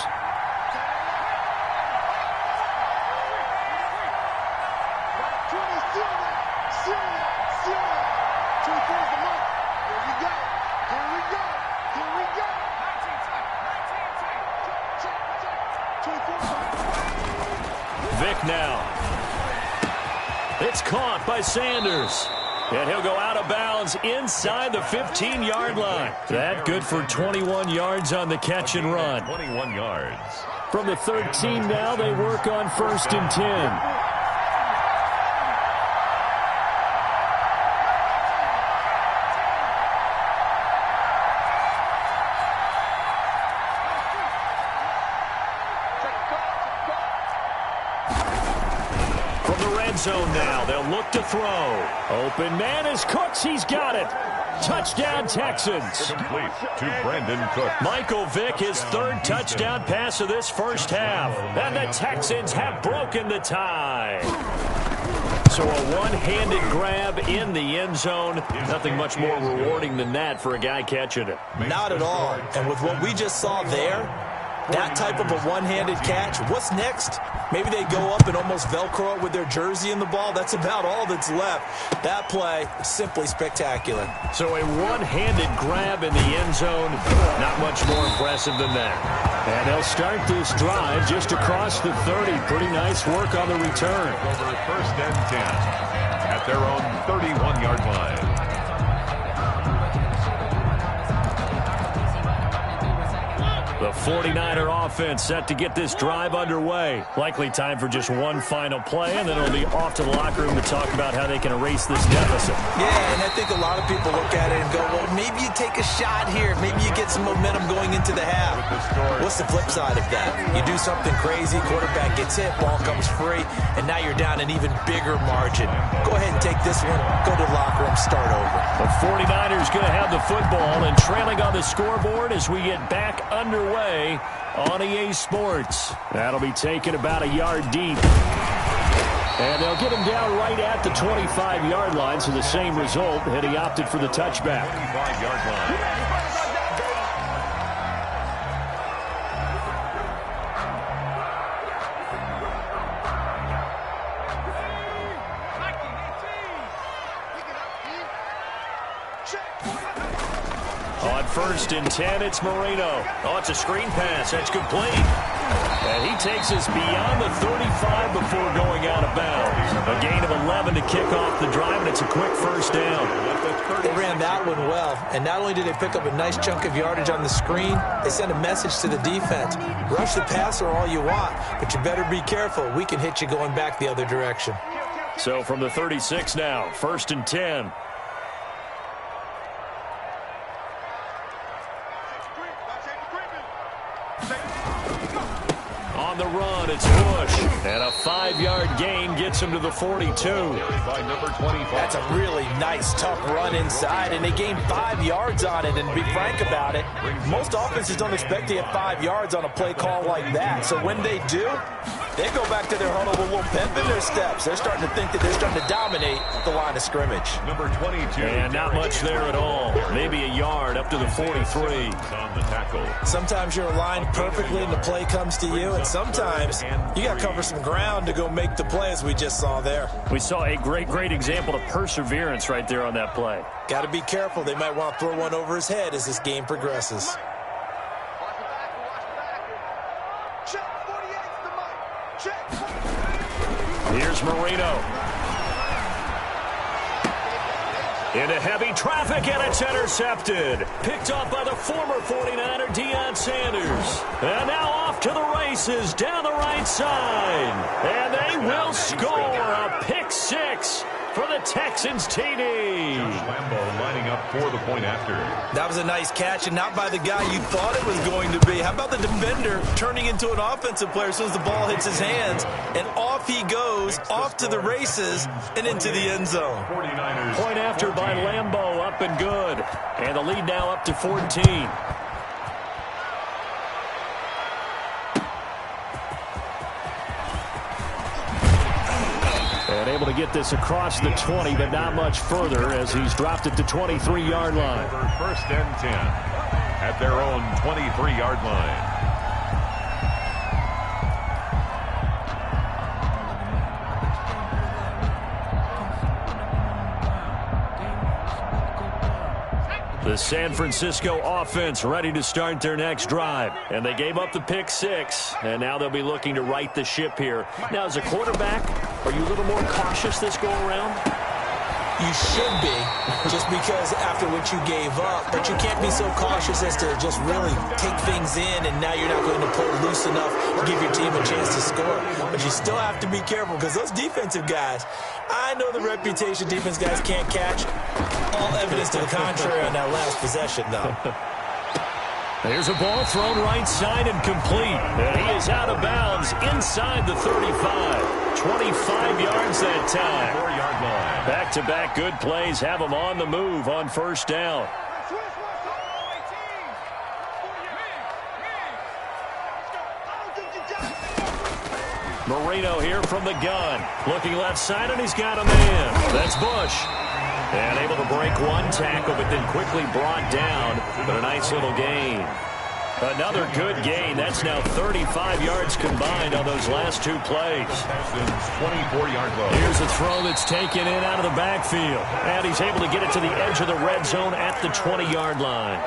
Vic now. It's caught by Sanders. And he'll go out of bounds inside the 15-yard line. That good for 21 yards on the catch and run. 21 yards. From the 13 now, they work on 1st and 10. Zone now. They'll look to throw. Open man is Cooks. He's got it. Touchdown, Texans. Complete to Brandon Cooks. Michael Vick, his 3rd touchdown pass of this first half. And the Texans have broken the tie. So a one-handed grab in the end zone. Nothing much more rewarding than that for a guy catching it. Not at all. And with what we just saw there, that type of a one-handed catch, what's next? Maybe they go up and almost Velcro it with their jersey in the ball. That's about all that's left. That play, simply spectacular. So a one-handed grab in the end zone, not much more impressive than that. And they'll start this drive just across the 30. Pretty nice work on the return. Over 1st and 10 at their own 31-yard line. The 49er offense set to get this drive underway. Likely time for just one final play, and then it'll be off to the locker room to talk about how they can erase this deficit. Yeah, and I think a lot of people look at it and go, well, maybe you take a shot here. Maybe you get some momentum going into the half. What's the flip side of that? You do something crazy, quarterback gets hit, ball comes free, and now you're down an even bigger margin. Go ahead and take this one, go to the locker room, start over. The 49ers going to have the football and trailing on the scoreboard as we get back underway on EA Sports. That'll be taken about a yard deep. And they'll get him down right at the 25-yard line, so the same result, and he opted for the touchback. 25-yard line. On 1st and 10, it's Marino. Oh, it's a screen pass. That's complete. And he takes us beyond the 35 before going out of bounds. A gain of 11 to kick off the drive, and it's a quick first down. They ran that one well, and not only did they pick up a nice chunk of yardage on the screen, they sent a message to the defense. Rush the passer all you want, but you better be careful. We can hit you going back the other direction. So from the 36 now, 1st and 10. On the run, it's Bush. And a 5-yard gain gets him to the 42. By number 25. That's a really nice, tough run inside, and they gained 5 yards on it. And to be frank about it, most offenses don't expect to get 5 yards on a play call like that. So when they do, they go back to their huddle with a little pep in their steps. They're starting to think that they're starting to dominate the line of scrimmage. Number 22. And not much there at all. Maybe a yard up to the 43. On the tackle. Sometimes you're aligned perfectly and the play comes to you, and sometimes you got to cover some ground to go make the play, as we just saw there. We saw a great example of perseverance right there on that play. Got to be careful. They might want to throw one over his head as this game progresses. Here's Marino. Into heavy traffic, and it's intercepted. Picked up by the former 49er, Deion Sanders. And now off to the races down the right side. And they will score a pick six for the Texans TD. Lambeau lining up for the point after. That was a nice catch, and not by the guy you thought it was going to be. How about the defender turning into an offensive player as soon as the ball hits his hands, and off he goes, off to the races, and into the end zone. 49ers. Point after by Lambeau, up and good. And the lead now up to 14. able to get this across the 20, but not much further as he's dropped it to 23-yard line. First and 10 at their own 23-yard line. The San Francisco offense ready to start their next drive. And they gave up the pick six, and now they'll be looking to right the ship here. Now, as a quarterback, are you a little more cautious this go-around? You should be, just because after what you gave up. But you can't be so cautious as to just really take things in, and now you're not going to pull loose enough to give your team a chance to score. But you still have to be careful because those defensive guys, I know the reputation defense guys can't catch. All evidence to the contrary on that last possession, though. There's a ball thrown right side and complete. And he is out of bounds inside the 35. 25 yards that time. 4-yard line. Back-to-back good plays have him on the move on first down. Marino here from the gun. Looking left side, and he's got a man. That's Bush. And able to break one tackle, but then quickly brought down. But a nice little gain. Another good gain. That's now 35 yards combined on those last two plays. 24-yard line. Here's a throw that's taken in out of the backfield. And he's able to get it to the edge of the red zone at the 20-yard line.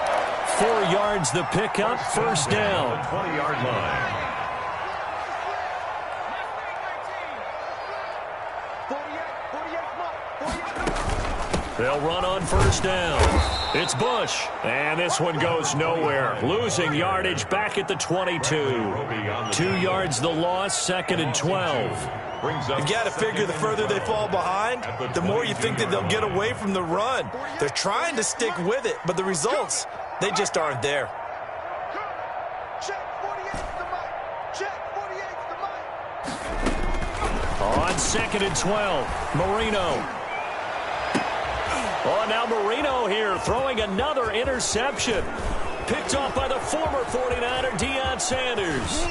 4 yards the pickup, first down. 20-yard line. They'll run on first down. It's Bush. And this one goes nowhere. Losing yardage back at the 22. 2 yards the loss, second and 12. You've got to figure the further they fall behind, the more you think that they'll get away from the run. They're trying to stick with it, but the results, they just aren't there. On second and 12, Marino. Oh, now Marino here throwing another interception. Picked off by the former 49er, Deion Sanders.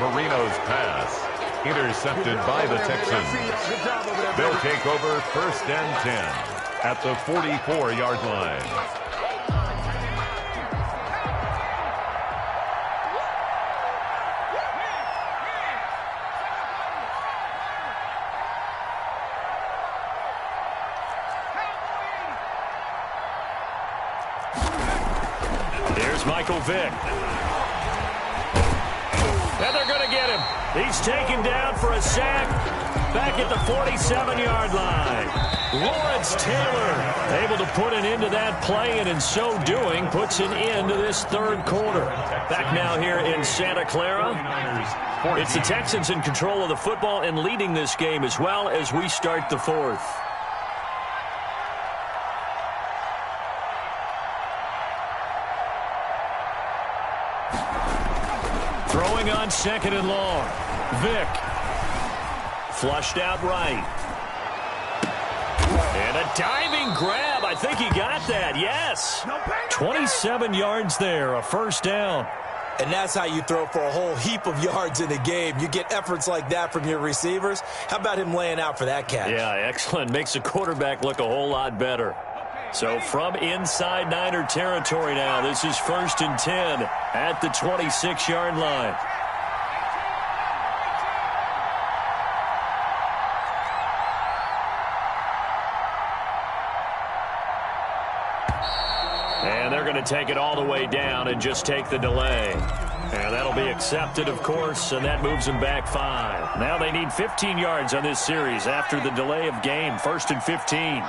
Marino's pass intercepted by the Texans. They'll take over first and 10 at the 44-yard line. Michael Vick. And they're going to get him. He's taken down for a sack back at the 47-yard line. Lawrence Taylor able to put an end to that play, and in so doing puts an end to this third quarter. Back now here in Santa Clara. It's the Texans in control of the football and leading this game as well as we start the fourth. Throwing on second and long. Vick. Flushed out right. And a diving grab. I think he got that. Yes. 27 yards there. A first down. And that's how you throw for a whole heap of yards in a game. You get efforts like that from your receivers. How about him laying out for that catch? Yeah, excellent. Makes the quarterback look a whole lot better. So from inside Niner territory now, this is first and 10 at the 26-yard line. And they're going to take it all the way down and just take the delay. And that'll be accepted, of course, and that moves them back 5. Now they need 15 yards on this series after the delay of game. First and 15.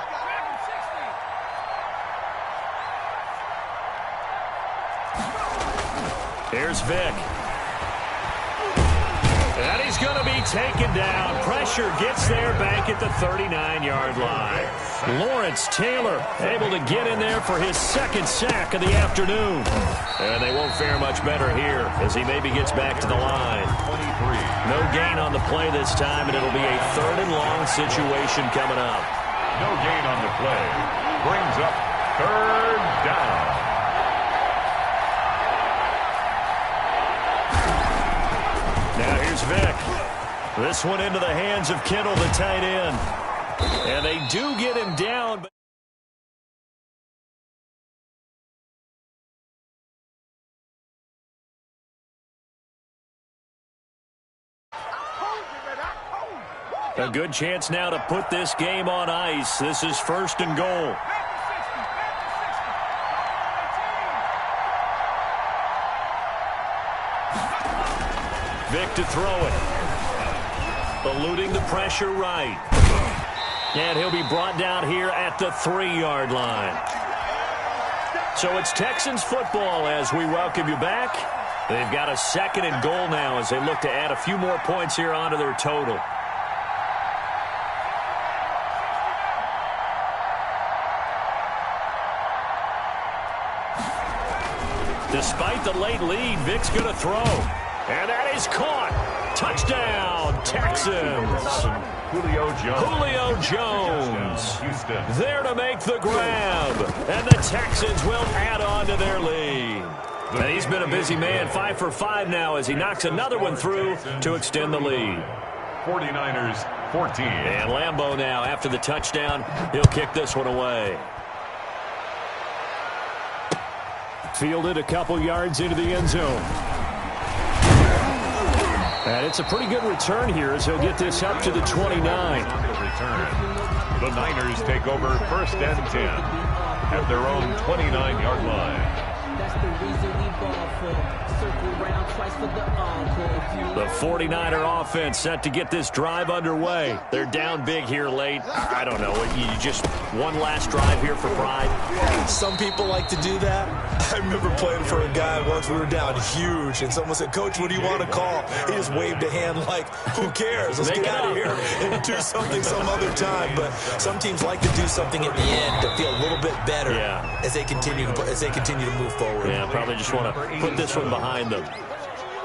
Here's Vick. And he's going to be taken down. Pressure gets there back at the 39-yard line. Lawrence Taylor able to get in there for his second sack of the afternoon. And they won't fare much better here as he maybe gets back to the line. 23. No gain on the play this time, and it'll be a third and long situation coming up. No gain on the play. Brings up third down. Now here's Vick. This one into the hands of Kittle, the tight end. And they do get him down. But a good chance now to put this game on ice. This is 1st and goal. Vic to throw it. Eluding the pressure right. And he'll be brought down here at the 3-yard line. So it's Texans football as we welcome you back. They've got a 2nd and goal now as they look to add a few more points here onto their total. Despite the late lead, Vic's going to throw. And that is caught. Touchdown, Texans. Julio Jones. There to make the grab. And the Texans will add on to their lead. And he's been a busy man, 5 for 5 now as he knocks another one through to extend the lead. 49ers 14. And Lambeau now, after the touchdown, he'll kick this one away. Fielded a couple yards into the end zone. And it's a pretty good return here as he'll get this up to the 29. The Niners take over 1st and 10 at their own 29-yard line. That's the reason we ball for. Circle round twice for the encore. The 49er offense set to get this drive underway. They're down big here late. I don't know. You just one last drive here for pride. Some people like to do that. I remember playing for a guy once. We were down huge, and someone said, "Coach, what do you want to call?" He just waved a hand like, "Who cares? Let's get out of here and do something some other time." But some teams like to do something at the end to feel a little bit better as they continue to move forward. Yeah, probably just want to put this one behind them.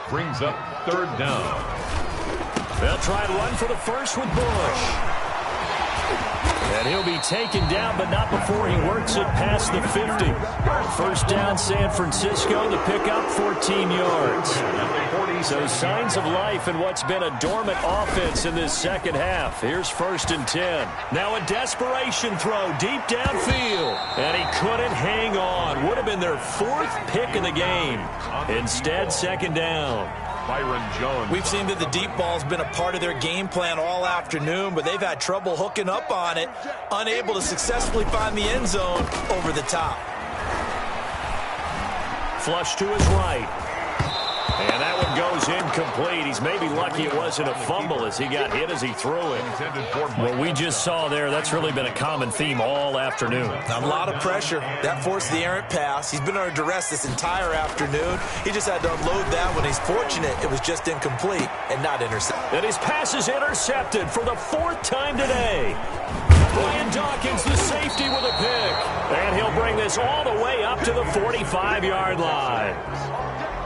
Brings up 3rd down. They'll try and run for the first with Bush. And he'll be taken down, but not before he works it past the 50. 1st down, San Francisco. The pickup, 14 yards. So signs of life in what's been a dormant offense in this 2nd half. Here's 1st and 10. Now a desperation throw deep downfield. And he couldn't hang on. Would have been their 4th pick of the game. Instead, 2nd down. Byron Jones. We've seen that the deep ball's been a part of their game plan all afternoon, but they've had trouble hooking up on it, unable to successfully find the end zone over the top. Flush to his right. And that one goes incomplete. He's maybe lucky it wasn't a fumble as he got hit as he threw it. What we just saw there, that's really been a common theme all afternoon. A lot of pressure. That forced the errant pass. He's been under duress this entire afternoon. He just had to unload that one. He's fortunate it was just incomplete and not intercepted. And his pass is intercepted for the 4th time today. Brian Dawkins, the safety, with a pick. And he'll bring this all the way up to the 45-yard line.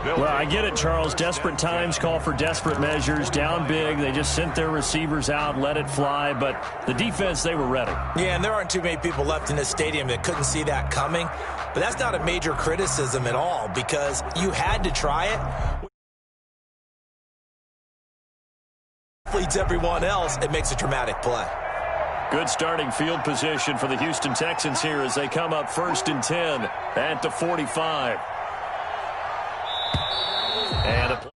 Well, I get it, Charles. Desperate times call for desperate measures. Down big. They just sent their receivers out, let it fly. But the defense, they were ready. Yeah, and there aren't too many people left in this stadium that couldn't see that coming. But that's not a major criticism at all because you had to try it. Leads everyone else, it makes a dramatic play. Good starting field position for the Houston Texans here as they come up 1st and 10 at the 45. And a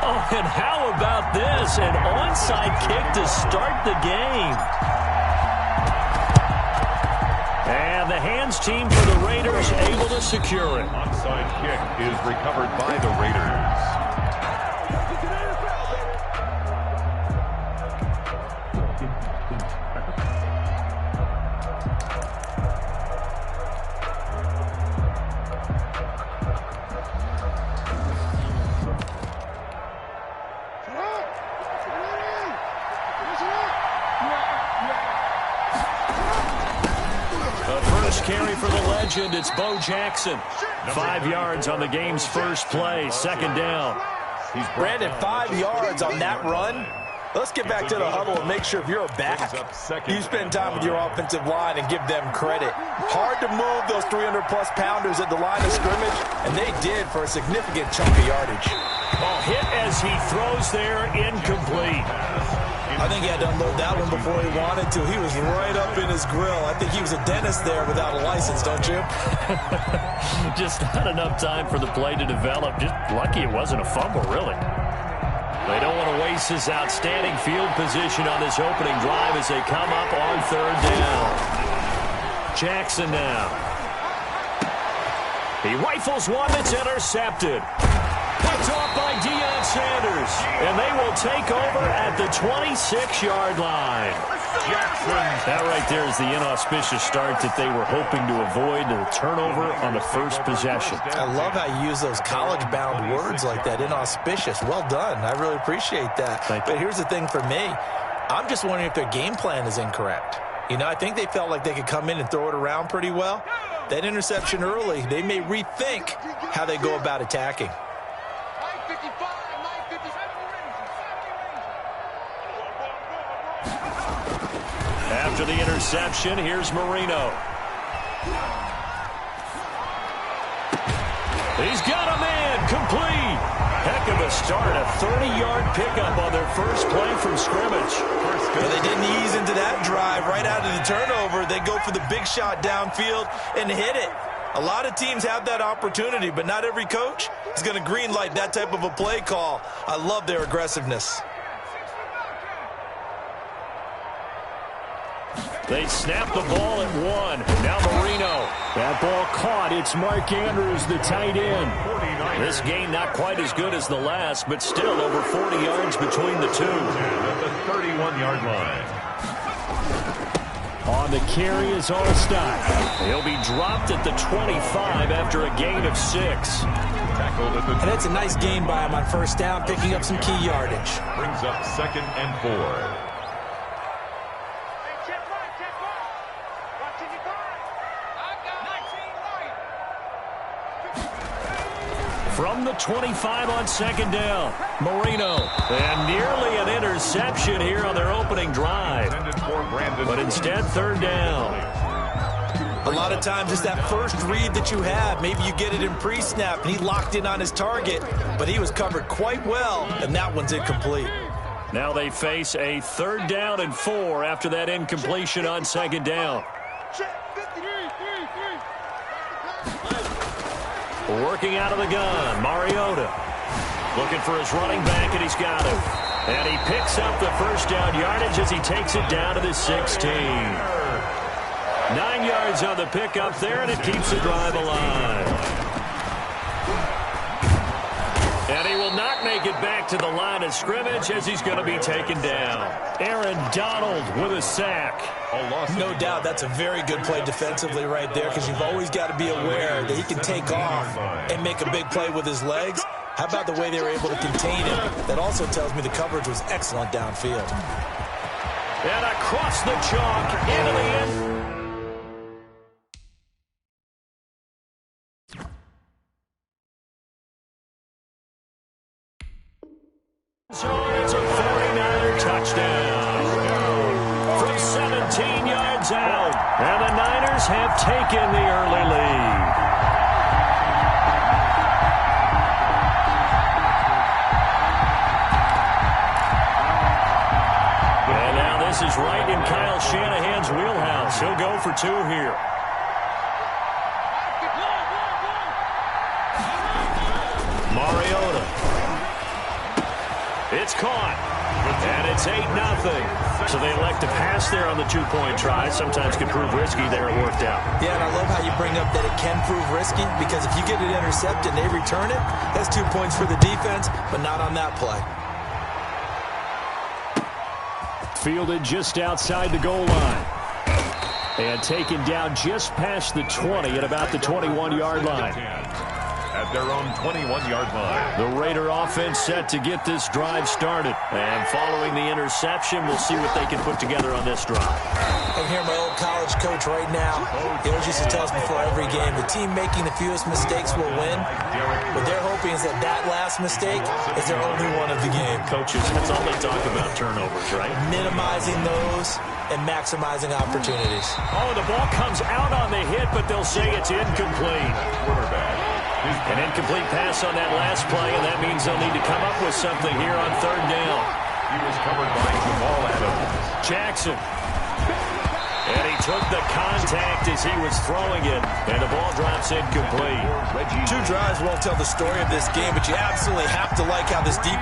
Oh, and how about this? An onside kick to start the game. And the hands team for the Raiders able to secure it. Onside kick is recovered by the Raiders. Carry for the legend, it's Bo Jackson. 5 yards on the game's first play, second down. Brandon, 5 yards on that run. Let's get back to the huddle and make sure if you're a back, you spend time with your offensive line and give them credit. Hard to move those 300-plus pounders at the line of scrimmage, and they did for a significant chunk of yardage. Oh, hit as he throws there, incomplete. I think he had to unload that one before he wanted to. He was right up in his grill. I think he was a dentist there without a license, don't you? Just not enough time for the play to develop. Just lucky it wasn't a fumble, really. They don't want to waste this outstanding field position on this opening drive as they come up on third down. Jackson now. He rifles one that's intercepted. Picked off by Deion Sanders. And they will take over at the 26-yard line. That right there is the inauspicious start that they were hoping to avoid, the turnover on the first possession. I love how you use those college-bound words like that, inauspicious. Well done. I really appreciate that. But here's the thing for me. I'm just wondering if their game plan is incorrect. You know, I think they felt like they could come in and throw it around pretty well. That interception early, they may rethink how they go about attacking. After the interception, here's Marino. He's got a man, complete. Heck of a start, a 30-yard pickup on their first play from scrimmage. Well, they didn't ease into that drive right out of the turnover. They go for the big shot downfield and hit it. A lot of teams have that opportunity, but not every coach is going to greenlight that type of a play call. I love their aggressiveness. They snap the ball at one. Now Marino. That ball caught. It's Mark Andrews, the tight end. This game not quite as good as the last, but still over 40 yards between the two. At the 31-yard line. On the carry is Allstott. He'll be dropped at the 25 after a gain of 6. Tackled at the And it's a nice gain by him on first down, picking up some key yardage. brings up 2nd and 4. From the 25 on second down, Marino. And nearly an interception here on their opening drive. But instead, third down. A lot of times it's that first read that you have. Maybe you get it in pre-snap, and he locked in on his target, but he was covered quite well, and that one's incomplete. Now they face a 3rd down and 4 after that incompletion on second down. Working out of the gun, Mariota. Looking for his running back, and he's got him. And he picks up the first down yardage as he takes it down to the 16. 9 yards on the pickup there, and it keeps the drive alive. And he will not make it back to the line of scrimmage as he's going to be taken down. Aaron Donald with a sack. No doubt that's a very good play defensively right there, because you've always got to be aware that he can take off and make a big play with his legs. How about the way they were able to contain him? That also tells me the coverage was excellent downfield. And across the chalk into the end. So it's a 49er touchdown from 17 yards out, and the Niners have taken the early lead. And now this is right in Kyle Shanahan's wheelhouse. He'll go for 2 here. Mariota. It's caught. And it's 8-0. So they elect to pass there on the two-point try. Sometimes can prove risky there. It worked out. Yeah, and I love how you bring up that it can prove risky, because if you get it intercepted and they return it, that's 2 points for the defense, but not on that play. Fielded just outside the goal line. And taken down just past the 20 at about the 21-yard line. At their own 21-yard line. The Raider offense set to get this drive started. And following the interception, we'll see what they can put together on this drive. I hear my old college coach right now. He always used to tell us before every game, the team making the fewest mistakes will win. What they're hoping is that that last mistake is their only one of the game. Coaches, that's all they talk about, turnovers, right? Minimizing those and maximizing opportunities. Oh, the ball comes out on the hit, but they'll say it's incomplete. Quarterback. An incomplete pass on that last play, and that means they'll need to come up with something here on third down. He was covered by Jamal Adams. Jackson. And he took the contact as he was throwing it, and the ball drops incomplete. 2 drives won't tell the story of this game, but you absolutely have to like how this deep...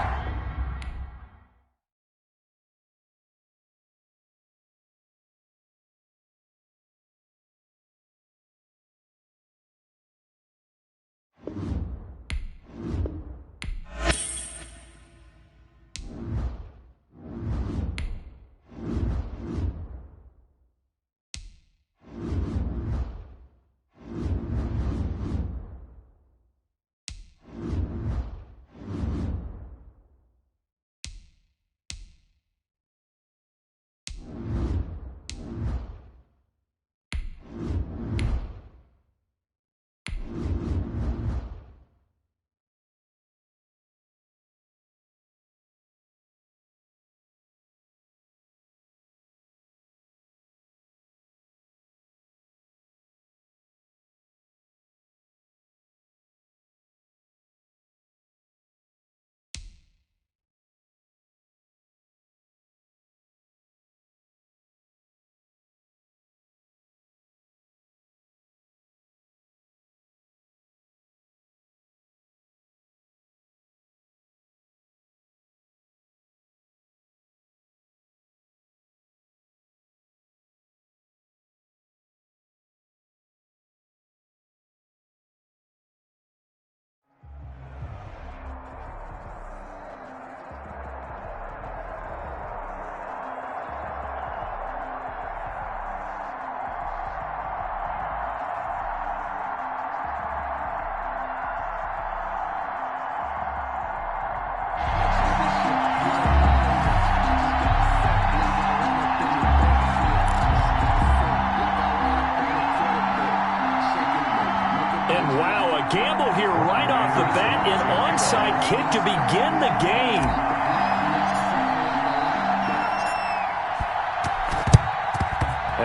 Gamble here right off the bat, an onside kick to begin the game.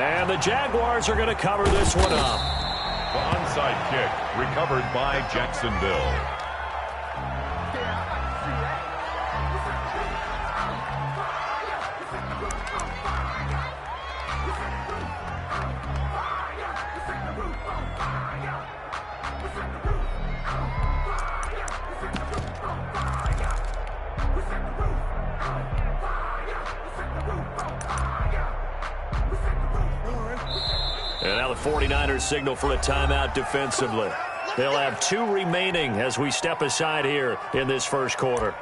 And the Jaguars are going to cover this one up. The onside kick recovered by Jacksonville. And now the 49ers signal for a timeout defensively. They'll have 2 remaining as we step aside here in this first quarter.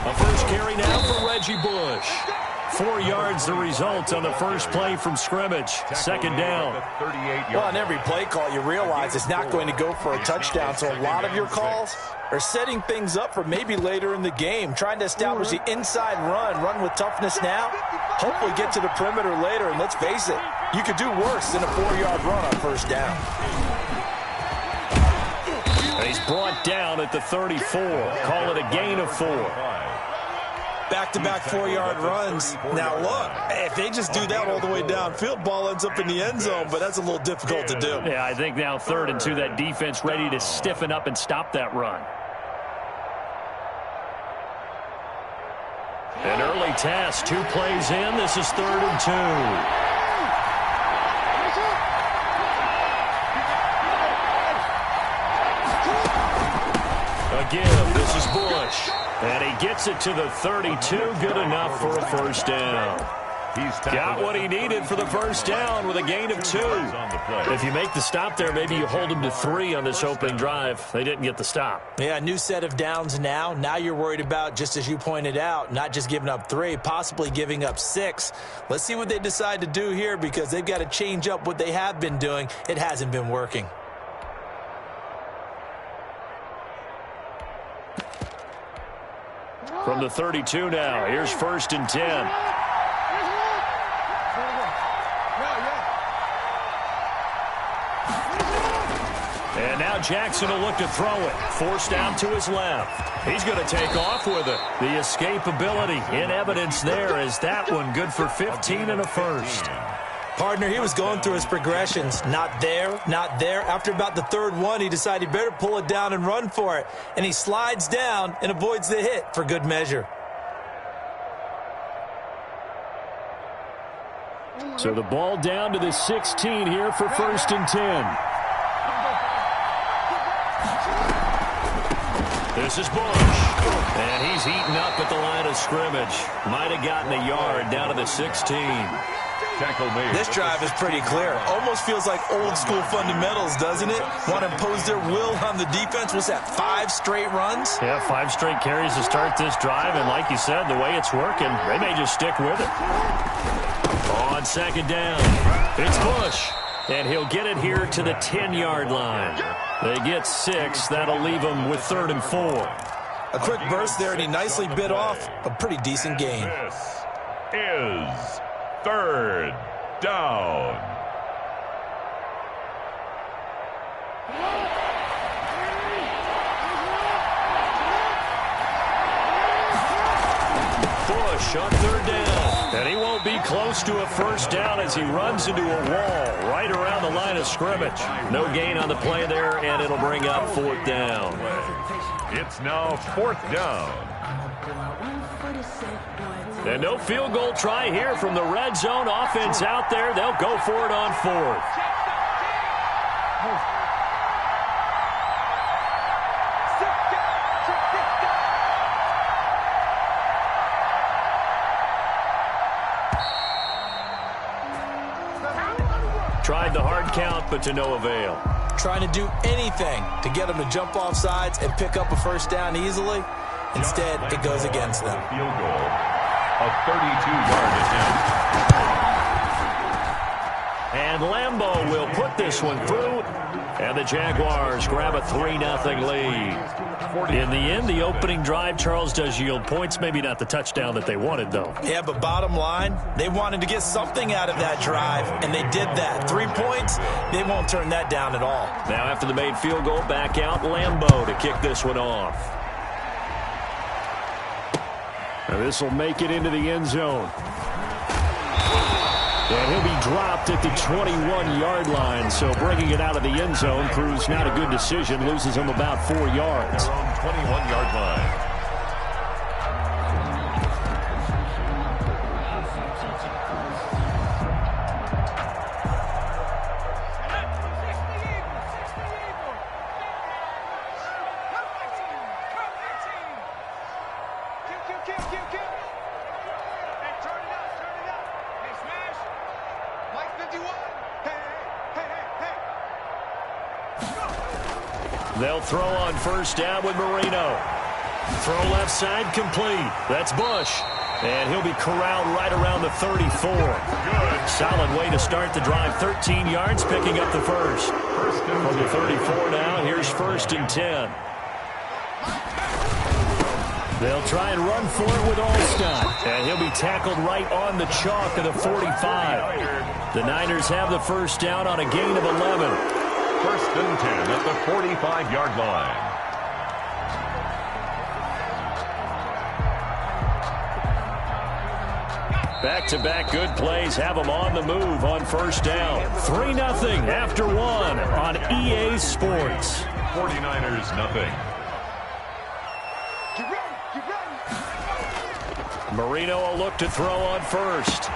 A first carry now for Reggie Bush. 4 yards the result on the first play from scrimmage. Second down. Well, on every play call, you realize it's not going to go for a touchdown, so a lot of your calls are setting things up for maybe later in the game, trying to establish the inside run with toughness now, hopefully get to the perimeter later, and let's face it, you could do worse than a 4-yard run on first down. And he's brought down at the 34. Call it a gain of 4. Back-to-back 4-yard runs. Now, look, if they just do that all the way downfield, ball ends up in the end zone, but that's a little difficult to do. Yeah, I think now 3rd and 2, that defense ready to stiffen up and stop that run. An early task, 2 plays in. This is 3rd and 2. Give. This is Bush. And he gets it to the 32. Good enough for a first down. Got what he needed for the first down with a gain of 2. If you make the stop there, maybe you hold him to 3 on this opening drive. They didn't get the stop. Yeah, new set of downs now. Now you're worried about, just as you pointed out, not just giving up 3, possibly giving up 6. Let's see what they decide to do here because they've got to change up what they have been doing. It hasn't been working. From the 32 now, here's 1st and 10. And now Jackson will look to throw it. Forced out to his left. He's going to take off with it. The escapability in evidence there as that one good for 15 and a first. Partner, he was going through his progressions. Not there, not there. After about the 3rd one, he decided he better pull it down and run for it. And he slides down and avoids the hit for good measure. So the ball down to the 16 here for 1st and 10. This is Bush. And he's heating up at the line of scrimmage. Might have gotten a yard down to the 16. This drive is pretty clear. Almost feels like old school fundamentals, doesn't it? Want to impose their will on the defense. What's that, 5 straight runs? Yeah, 5 straight carries to start this drive. And like you said, the way it's working, they may just stick with it. On 2nd down, it's Bush. And he'll get it here to the 10-yard line. They get 6. That'll leave them with 3rd and 4. A quick burst there, and he nicely bit off a pretty decent gain. This is 3rd down. Bush on 3rd down. And he won't be close to a first down as he runs into a wall right around the line of scrimmage. No gain on the play there, and it'll bring up 4th down. It's now 4th down. And no field goal try here from the red zone. Offense out there. They'll go for it on 4th. Tried the hard count, but to no avail. Trying to do anything to get them to jump off sides and pick up a first down easily. Instead, it goes against them. Field goal. A 32-yard attempt. And Lambeau will put this one through. And the Jaguars grab a 3-0 lead. In the end, the opening drive, Charles, does yield points. Maybe not the touchdown that they wanted, though. Yeah, but bottom line, they wanted to get something out of that drive, and they did that. 3 points, they won't turn that down at all. Now after the made field goal, back out Lambeau to kick this one off. Now this will make it into the end zone. And he'll be dropped at the 21-yard line, so bringing it out of the end zone proves not a good decision. Loses him about 4 yards. 21-yard line. They'll throw on first down with Marino. Throw left side complete. That's Bush. And he'll be corralled right around the 34. Good. Solid way to start the drive. 13 yards, picking up the first. From the 34 now, here's 1st and 10. They'll try and run for it with Alstott. And he'll be tackled right on the chalk of the 45. The Niners have the first down on a gain of 11. 1st and 10 at the 45-yard line. Back-to-back good plays have them on the move on first down. 3-0 after one on EA Sports. 49ers nothing. Marino will look to throw on first.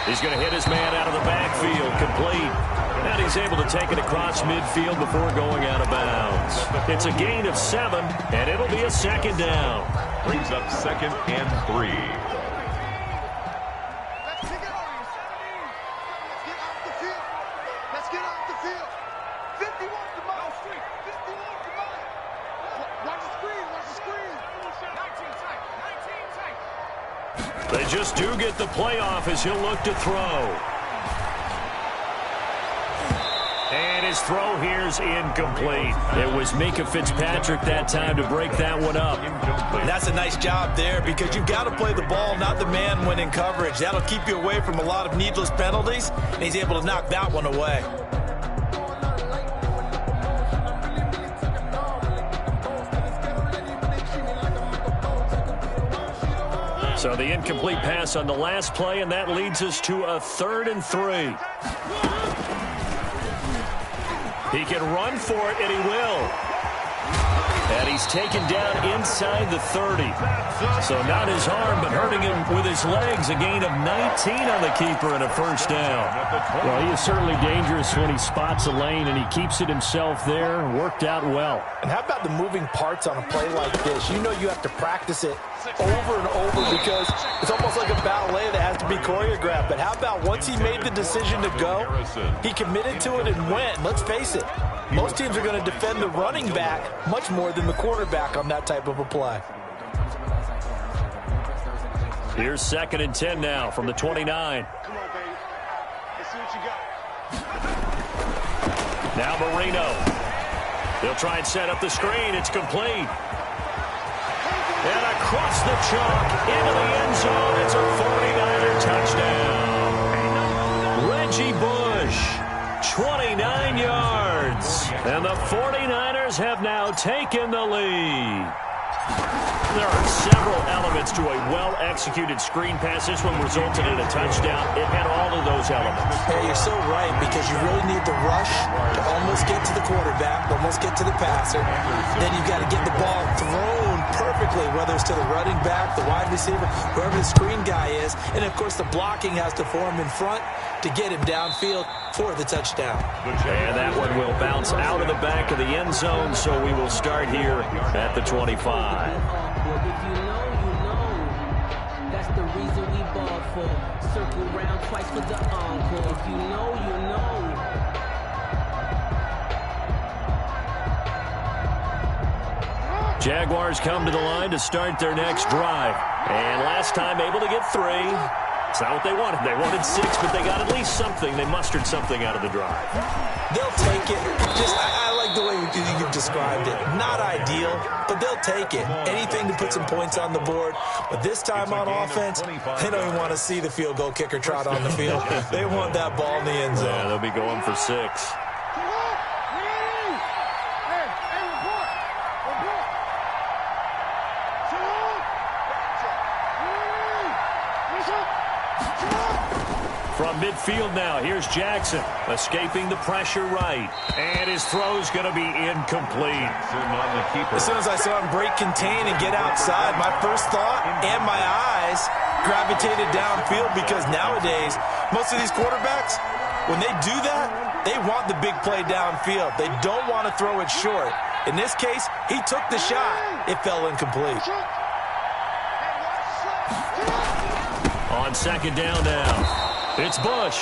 He's going to hit his man out of the backfield, complete. And he's able to take it across midfield before going out of bounds. It's a gain of 7, and it'll be a second down. Brings up 2nd and 3. Let's get off the field. 51 to mile. 51 to mile. Watch the screen. Watch the screen. 19 tight. 19 tight. They just do get the playoff as he'll look to throw. And his throw here's incomplete. It was Mika Fitzpatrick that time to break that one up. That's a nice job there because you've got to play the ball, not the man when in coverage. That'll keep you away from a lot of needless penalties, and he's able to knock that one away. So the incomplete pass on the last play, and that leads us to a 3rd and 3. He can run for it, and he will. And he's taken down inside the 30. So not his arm, but hurting him with his legs. A gain of 19 on the keeper and a first down. Well, he is certainly dangerous when he spots a lane, and he keeps it himself there. Worked out well. And how about the moving parts on a play like this? You know you have to practice it over and over because it's almost like a ballet that has to be choreographed. But how about once he made the decision to go, he committed to it and went. Let's face it, most teams are going to defend the running back much more than the quarterback on that type of a play. Here's 2nd and 10 now from the 29. Come on, baby. Let's see what you got. Now Marino. They'll try and set up the screen. It's complete. And across the chalk into the end zone. It's a 49er touchdown. Reggie Bush, 29 yards. And the 49ers have now taken the lead. There are several elements to a well-executed screen pass. This one resulted in a touchdown. It had all of those elements. Hey, you're so right because you really need the rush to almost get to the quarterback, almost get to the passer. Then you've got to get the ball thrown perfectly, whether it's to the running back, the wide receiver, whoever the screen guy is. And, of course, the blocking has to form in front to get him downfield for the touchdown. And that one will bounce out of the back of the end zone, so we will start here at the 25. If you know, you know. That's the reason we ball for. Circle round twice for the encore. If you know, you know. Jaguars come to the line to start their next drive. And last time able to get 3. It's not what they wanted. They wanted 6, but they got at least something. They mustered something out of the drive. They'll take it. I like the way you described it. Not ideal, but they'll take it. Anything to put some points on the board. But this time on offense, they don't even want to see the field goal kicker trot on the field. They want that ball in the end zone. Yeah, they'll be going for 6. From midfield now, here's Jackson, escaping the pressure right. And his throw's going to be incomplete. As soon as I saw him break contain and get outside, my first thought and my eyes gravitated downfield because nowadays, most of these quarterbacks, when they do that, they want the big play downfield. They don't want to throw it short. In this case, he took the shot. It fell incomplete. On 2nd down now. It's Bush.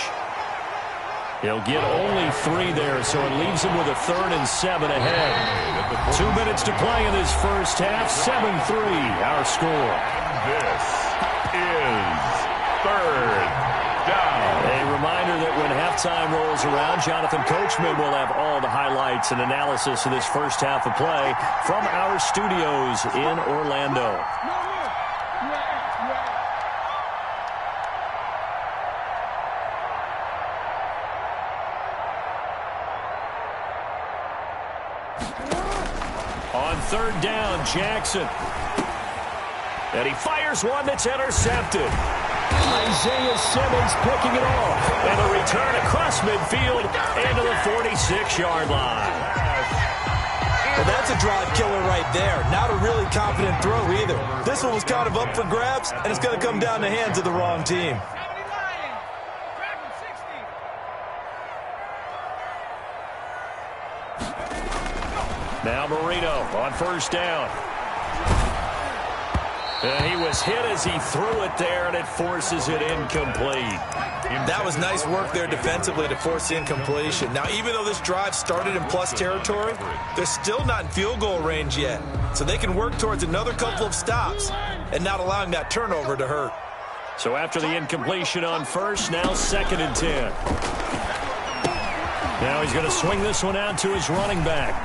He'll get only 3 there, so it leaves him with a 3rd and 7 ahead. 2 minutes to play in this first half. 7-3, our score. This is 3rd down. A reminder that when halftime rolls around, Jonathan Coachman will have all the highlights and analysis of this first half of play from our studios in Orlando. On 3rd down, Jackson. And he fires one that's intercepted. Isaiah Simmons picking it off. And a return across midfield into the 46-yard line. Well, that's a drive killer right there. Not a really confident throw either. This one was kind of up for grabs, and it's going to come down the hands of the wrong team. Now Marino on first down. And he was hit as he threw it there, and it forces it incomplete. That was nice work there defensively to force the incompletion. Now, even though this drive started in plus territory, they're still not in field goal range yet. So they can work towards another couple of stops and not allowing that turnover to hurt. So after the incompletion on first, now 2nd and 10. Now he's going to swing this one out to his running back.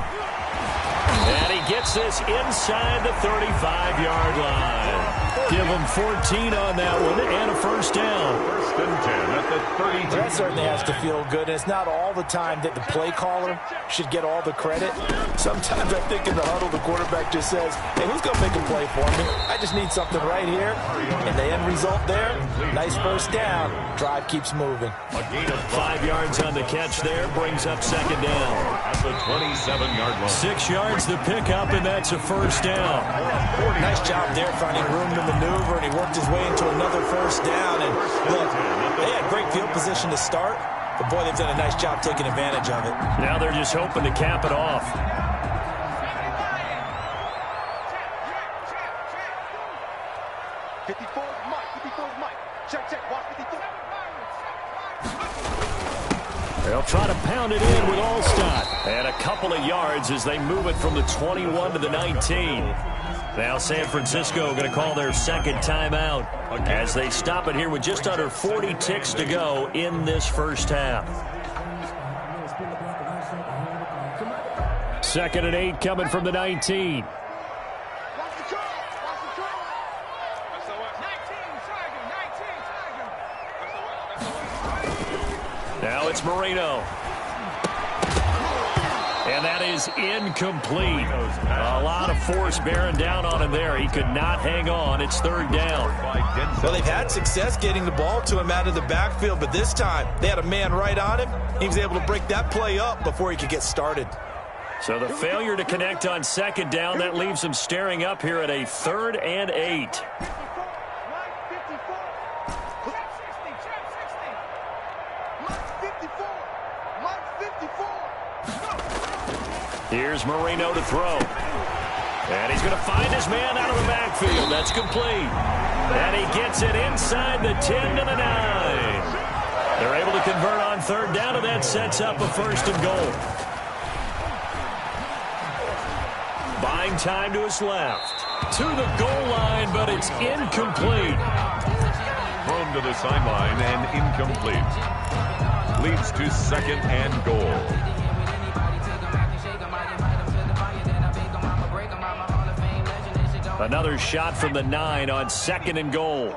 And he gets this inside the 35-yard line. Give him 14 on that one and a first down. 1st and 10 at the 32. That certainly has to feel good. And it's not all the time that the play caller should get all the credit. Sometimes I think in the huddle, the quarterback just says, hey, who's going to make a play for me? I just need something right here. And the end result there, nice first down. Drive keeps moving. A gain of 5 yards on the catch there, brings up 2nd down. at the 27-yard line. 6 yards to pick up, and that's a first down. Nice job there finding room to maneuver, and he worked his way into another first down. And look, they had great field position to start, but boy, they've done a nice job taking advantage of it. Now they're just hoping to cap it off. They'll try to pound it in with Allstott. And a couple of yards as they move it from the 21 to the 19. Now San Francisco going to call their 2nd timeout as they stop it here with just under 40 ticks to go in this first half. 2nd and 8 coming from the 19. Now it's Marino. And that is incomplete. A lot of force bearing down on him there. He could not hang on. It's 3rd down. Well, they've had success getting the ball to him out of the backfield, but this time they had a man right on him. He was able to break that play up before he could get started. So the failure to connect on 2nd down, that leaves him staring up here at a 3rd and 8. Here's Marino to throw. And he's going to find his man out of the backfield. That's complete. And he gets it inside the 10 to the 9. They're able to convert on 3rd down, and that sets up a 1st and goal. Buying time to his left. To the goal line, but it's incomplete. Thrown to the sideline and incomplete. Leads to 2nd and goal. Another shot from the 9 on 2nd and goal.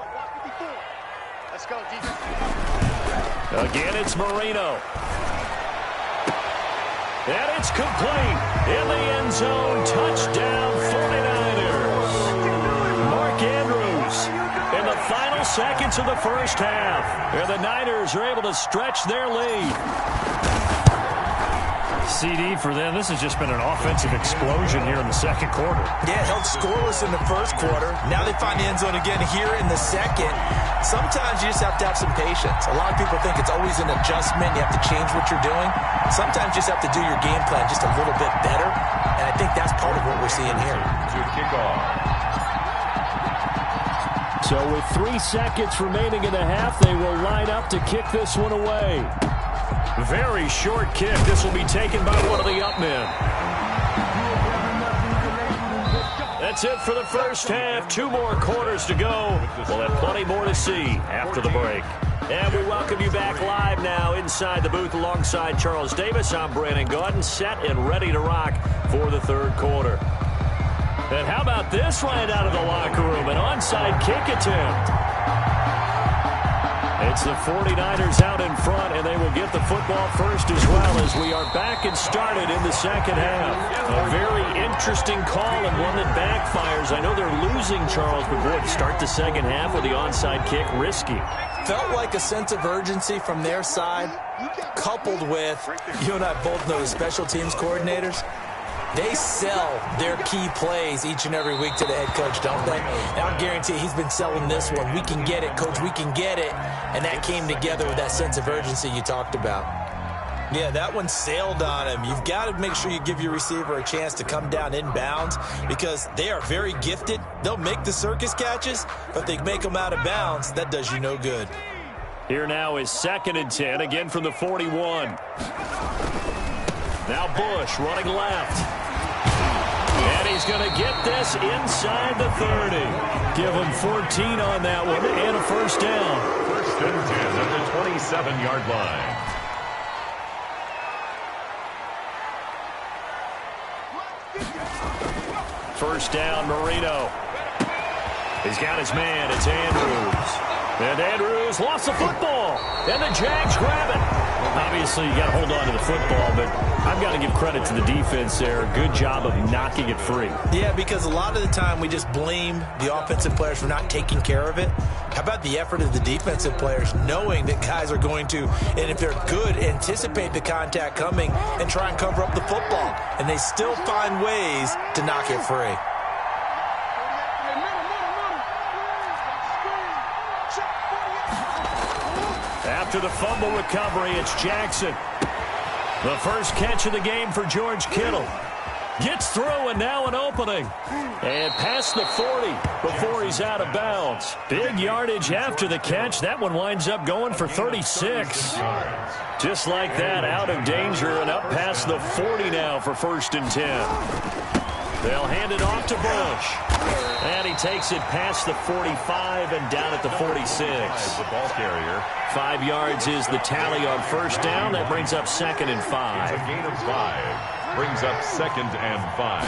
Let's go, defense. Again, it's Marino. And it's complete. In the end zone, touchdown 49ers. Mark Andrews in the final seconds of the first half. And the Niners are able to stretch their lead. CD for them. This has just been an offensive explosion here in the 2nd quarter. Yeah, held scoreless in the 1st quarter. Now they find the end zone again here in the 2nd. Sometimes you just have to have some patience. A lot of people think it's always an adjustment. You have to change what you're doing. Sometimes you just have to do your game plan just a little bit better. And I think that's part of what we're seeing here. To kick off. So with 3 seconds remaining in the half, they will line up to kick this one away. Very short kick. This will be taken by one of the up men. That's it for the first half. 2 more quarters to go. We'll have plenty more to see after the break. And we welcome you back live now inside the booth alongside Charles Davis. I'm Brandon Gaudin, set and ready to rock for the 3rd quarter. And how about this right out of the locker room? An onside kick attempt. It's the 49ers out in front, and they will get the football first as well as we are back and started in the second half. A very interesting call and one that backfires. I know they're losing, Charles, but boy, to start the second half with the onside kick, risky. Felt like a sense of urgency from their side, coupled with, you and I both know, the special teams coordinators. They sell their key plays each and every week to the head coach, don't they? And I'll guarantee he's been selling this one. We can get it, coach, we can get it. And that came together with that sense of urgency you talked about. Yeah, that one sailed on him. You've got to make sure you give your receiver a chance to come down inbounds because they are very gifted. They'll make the circus catches, but if they make them out of bounds, that does you no good. Here now is 2nd and 10, again from the 41. Now Bush running left. And he's going to get this inside the 30. Give him 14 on that one and a first down. 1st and 10 at the 27-yard line. First down, Marino. He's got his man. It's Andrews. And Andrews lost the football. And the Jags grab it. Obviously, you got to hold on to the football, but I've got to give credit to the defense there. Good job of knocking it free. Yeah, because a lot of the time we just blame the offensive players for not taking care of it. How about the effort of the defensive players knowing that guys are going to, and if they're good, anticipate the contact coming and try and cover up the football. And they still find ways to knock it free. After the fumble recovery, it's Jackson. The first catch of the game for George Kittle. Gets through, and now an opening. And past the 40 before he's out of bounds. Big yardage after the catch. That one winds up going for 36. Just like that, out of danger and up past the 40 now for 1st and 10. They'll hand it off to Bush. And he takes it past the 45 and down at the 46. The ball carrier. 5 yards is the tally on first down. That brings up 2nd and 5. It's a gain of 5. Brings up 2nd and 5.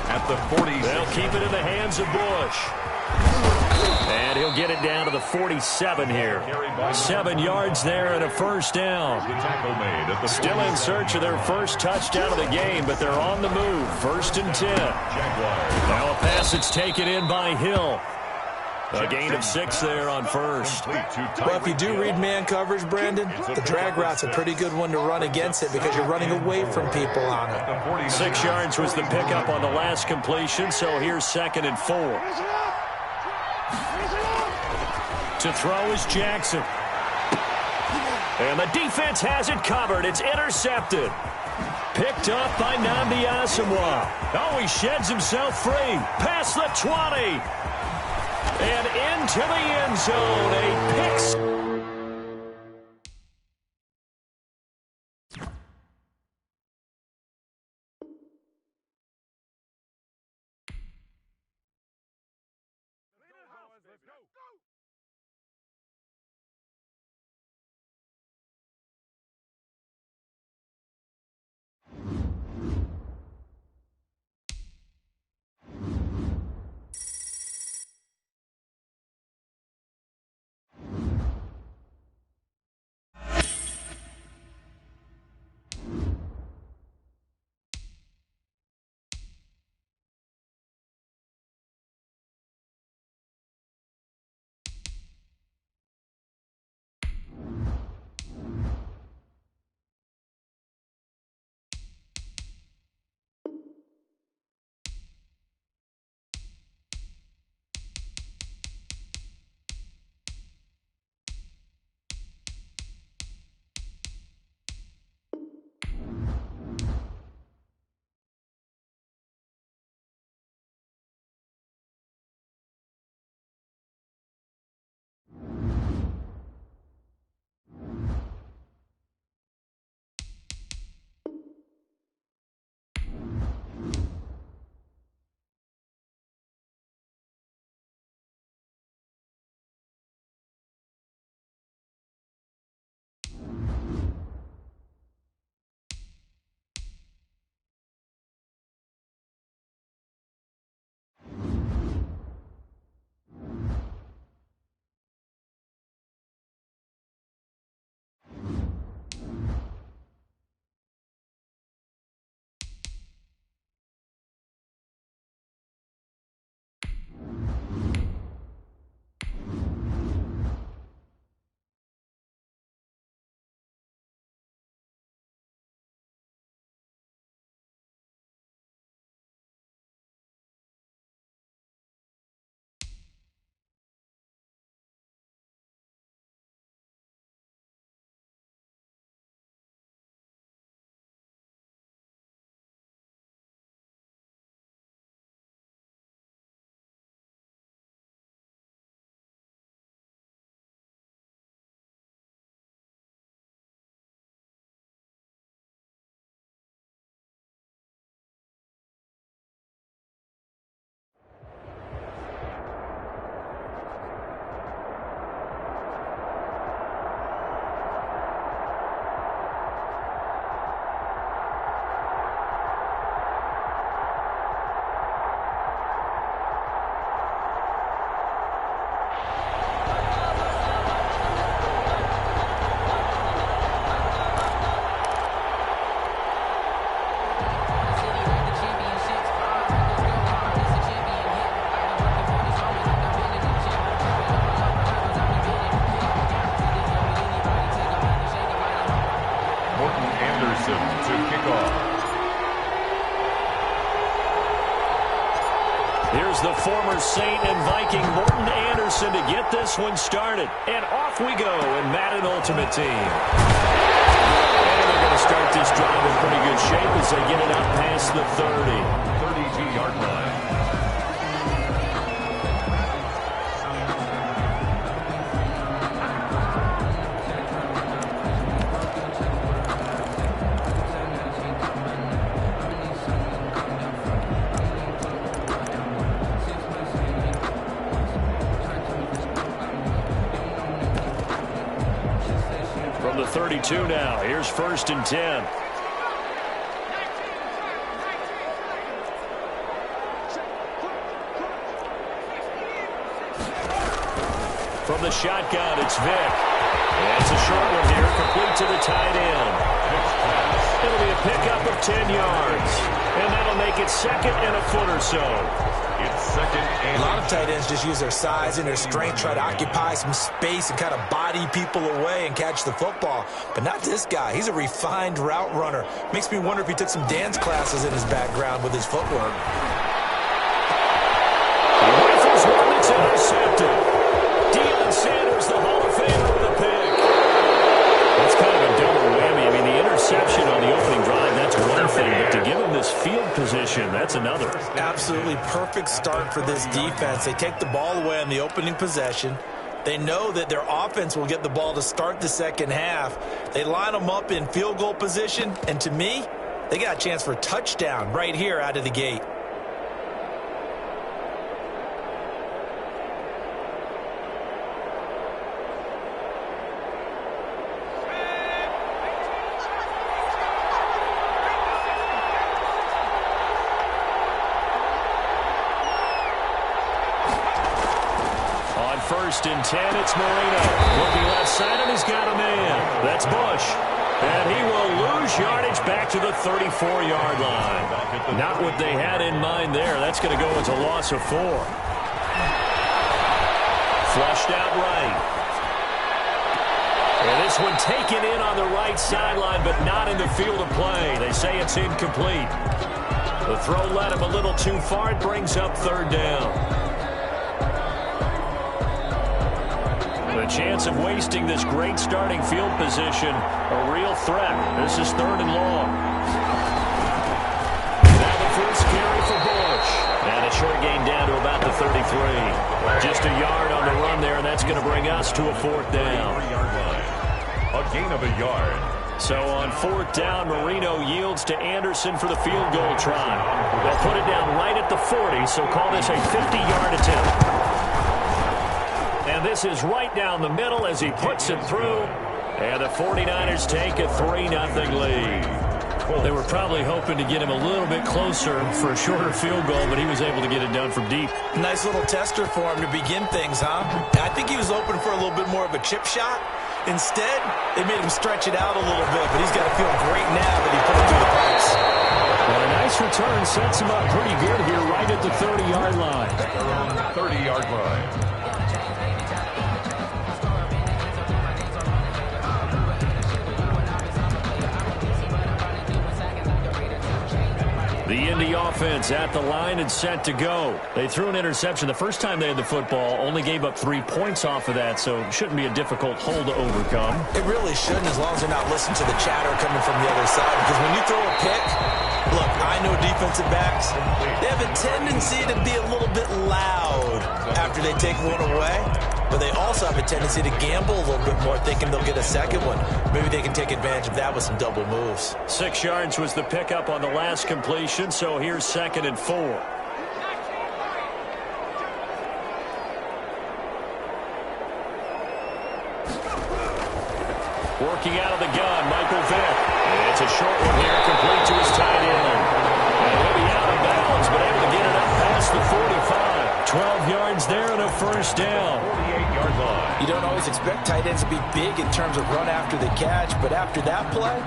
At the 46. They'll keep it in the hands of Bush. And he'll get it down to the 47 here. 7 yards there and a first down. The tackle made at the Still in search of their first touchdown of the game, but they're on the move. 1st and 10. Jaguars. Now a pass that's taken in by Hill. A gain of 6 there on first. Well, if you do read man coverage, Brandon, the drag route's a pretty good one to run against it because you're running away from people on it. 6 yards was the pickup on the last completion, so here's 2nd and 4. To throw is Jackson. And the defense has it covered. It's intercepted. Picked up by Nnamdi Asomugha. Oh, he sheds himself free. Past the 20. And into the end zone. A pick. allows the former Saint and Viking Morton Anderson to get this one started. And off we go in Madden Ultimate Team. And they're going to start this drive in pretty good shape as they get it up past the 32-yard line. From the 32 now. Here's 1st and 10. From the shotgun, it's Vick. And it's a short one here, complete to the tight end. It'll be a pickup of 10 yards. And that'll make it 2nd and a foot or so. It's 2nd and a lot of tight ends just use their size and their strength, try to occupy some space and kind of body people away and catch the football. But not this guy. He's a refined route runner. Makes me wonder if he took some dance classes in his background with his footwork. He rifles one that's intercepted. Deion Sanders, the Hall of Famer, with a pick. That's kind of a double whammy. I mean, the interception on the opening drive, that's one thing. But to give him this field position, that's another. Absolutely perfect start for this defense. They take the ball away on the opening possession. They know that their offense will get the ball to start the second half. They line them up in field goal position. And to me, they got a chance for a touchdown right here out of the gate. On 1st and 10, it's Marino. Looking left side, and he's got a man. That's Bush. And he will lose yardage back to the 34-yard line. Not what they had in mind there. That's going to go as a loss of 4. Flushed out right. And this one taken in on the right sideline, but not in the field of play. They say it's incomplete. The throw led him a little too far. It brings up 3rd down. The chance of wasting this great starting field position, a real threat. This is 3rd and long. Now the first carry for Bush. And a short gain down to about the 33. Just a yard on the run there, and that's going to bring us to a 4th down. 3-yard line. A gain of a yard. So on 4th down, Marino yields to Anderson for the field goal try. They'll put it down right at the 40, so call this a 50-yard attempt. And this is right down the middle as he puts it through. And the 49ers take a 3-0 lead. They were probably hoping to get him a little bit closer for a shorter field goal, but he was able to get it done from deep. Nice little tester for him to begin things, huh? I think he was open for a little bit more of a chip shot. Instead, they made him stretch it out a little bit, but he's got to feel great now that he put it through the pipes. Well, a nice return sets him up pretty good here right at the 30-yard line. 30-yard line. The Indy offense at the line and set to go. They threw an interception the first time they had the football, only gave up 3 points off of that, so it shouldn't be a difficult hole to overcome. It really shouldn't, as long as they're not listening to the chatter coming from the other side, because when you throw a pick, look, I know defensive backs, they have a tendency to be a little bit loud after they take one away, but they also have a tendency to gamble a little bit more, thinking they'll get a second one. Maybe they can take advantage of that with some double moves. 6 yards was the pickup on the last completion, so here's 2nd and 4. Working out of the gun, Michael Vick. And it's a short one here, complete to his tight end. And he'll be out of bounds, but able to get it up past the 45. 12 yards there and a 1st down. 48-yard line. You don't always expect tight ends to be big in terms of run after the catch, but after that play,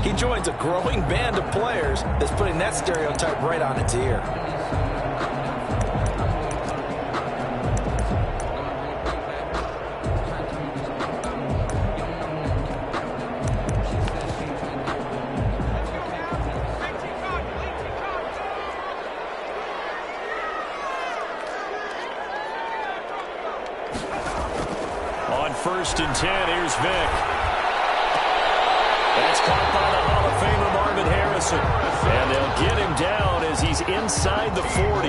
he joins a growing band of players that's putting that stereotype right on its ear. 1st and 10. Here's Vic. That's caught by the Hall of Famer Marvin Harrison. And they'll get him down as he's inside the 40.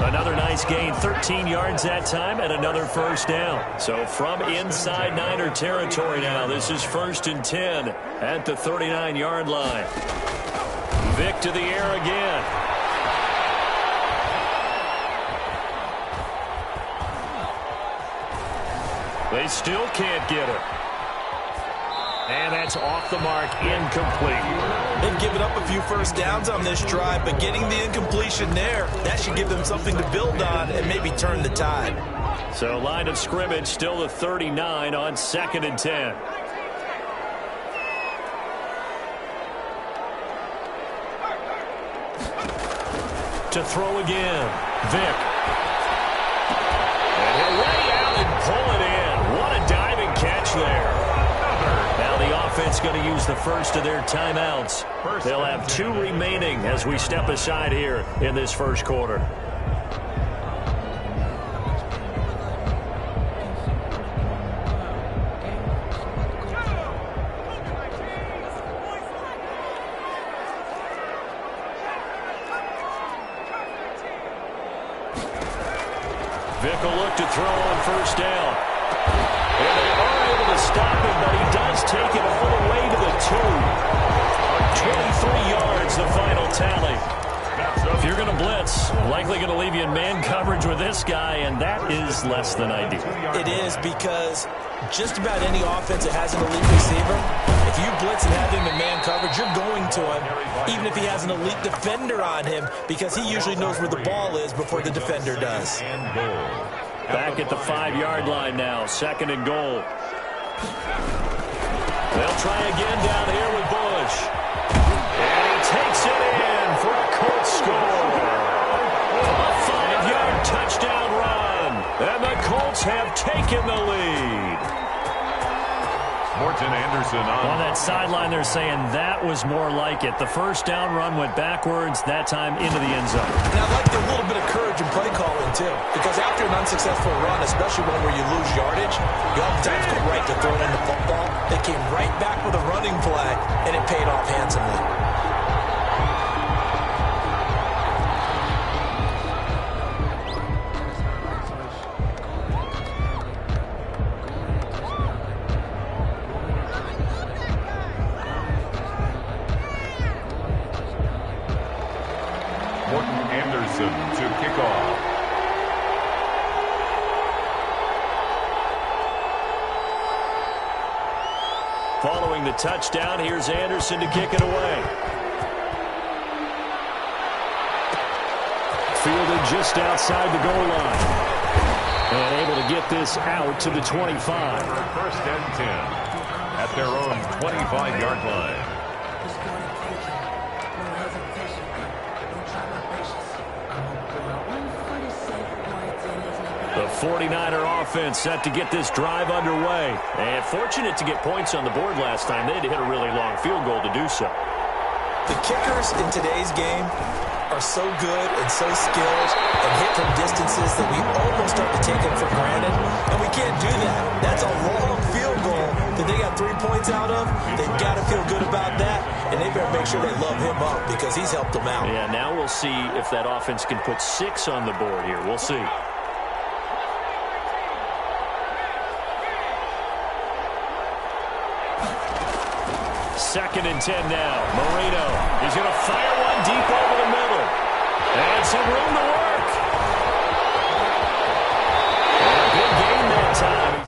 Another nice gain, 13 yards that time, and another first down. So from inside Niner territory now, this is 1st and 10 at the 39-yard line. Vic to the air again. They still can't get him. And that's off the mark, incomplete. They've given up a few first downs on this drive, but getting the incompletion there, that should give them something to build on and maybe turn the tide. So line of scrimmage still the 39 on 2nd and 10. To throw again, Vic. And he'll lay out and pull it in. What a diving catch there. Now the offense going to use the first of their timeouts. They'll have 2 remaining as we step aside here in this first quarter. Vic will look to throw on 1st down. And they are able to stop him, but he does take it all the way to the 2. 23 yards, the final tally. If you're going to blitz, likely going to leave you in man coverage with this guy, and that is less than ideal. It is, because just about any offense that has an elite receiver, if you blitz and have him in man coverage, you're going to him, even if he has an elite defender on him, because he usually knows where the ball is before the defender does. Back at the 5-yard line now, 2nd and goal. They'll try again down here with Bush. And he takes it in for a Colts score. A 5-yard touchdown run. And the Colts have taken the lead. Morton Anderson on that sideline, they're saying that was more like it. The first down run went backwards, that time into the end zone. And I like a little bit of courage in play calling, too, because after an unsuccessful run, especially one where you lose yardage, you oftentimes go right to throwing in the football. They came right back with a running play, and it paid off handsomely. To kick off. Following the touchdown, here's Anderson to kick it away. Fielded just outside the goal line. And able to get this out to the 25. 1st and 10 at their own 25-yard line. The 49er offense set to get this drive underway. And fortunate to get points on the board last time. They had to hit a really long field goal to do so. The kickers in today's game are so good and so skilled and hit from distances that we almost start to take them for granted. And we can't do that. That's a long field goal that they got 3 points out of. They've got to feel good about that. And they better make sure they love him up because he's helped them out. Yeah, now we'll see if that offense can put 6 on the board here. We'll see. Second and 10 now. Marino is going to fire one deep over the middle. And some room to work. And a big gain that time.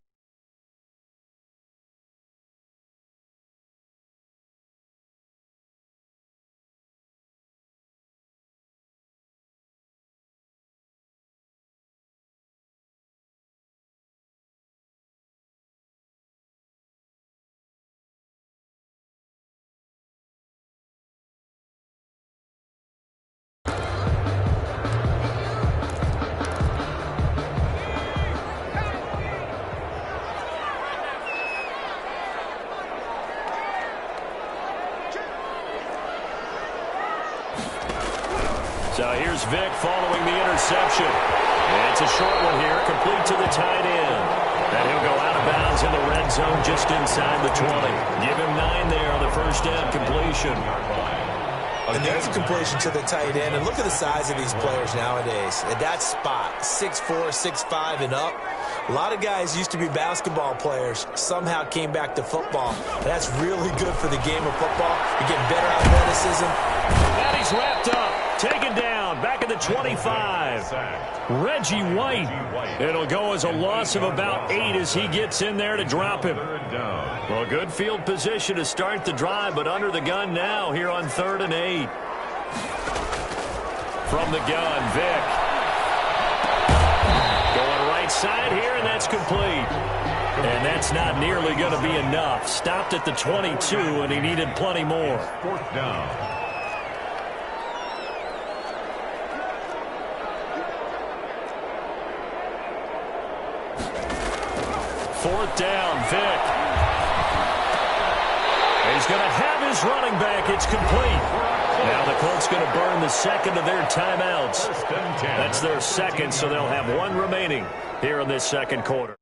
So here's Vic following the interception. And it's a short one here, complete to the tight end. And he'll go out of of bounds in the red zone just inside the 20. Give him 9 there on the first down completion. And there's a completion to the tight end. And look at the size of these players nowadays. At that spot, 6'4", 6'5", and up. A lot of guys used to be basketball players, somehow came back to football. That's really good for the game of football. You're getting better athleticism. And he's wrapped up. Taken down. Back at the 25. Reggie White. It'll go as a loss of about 8 as he gets in there to drop him. Well, good field position to start the drive, but under the gun now here on 3rd and 8. From the gun, Vick. Going right side here, and that's complete. And that's not nearly going to be enough. Stopped at the 22, and he needed plenty more. 4th down. Fourth down, Vick. He's going to have his running back. It's complete. Now the Colts going to burn the second of their timeouts. That's their second, so they'll have 1 remaining here in this second quarter.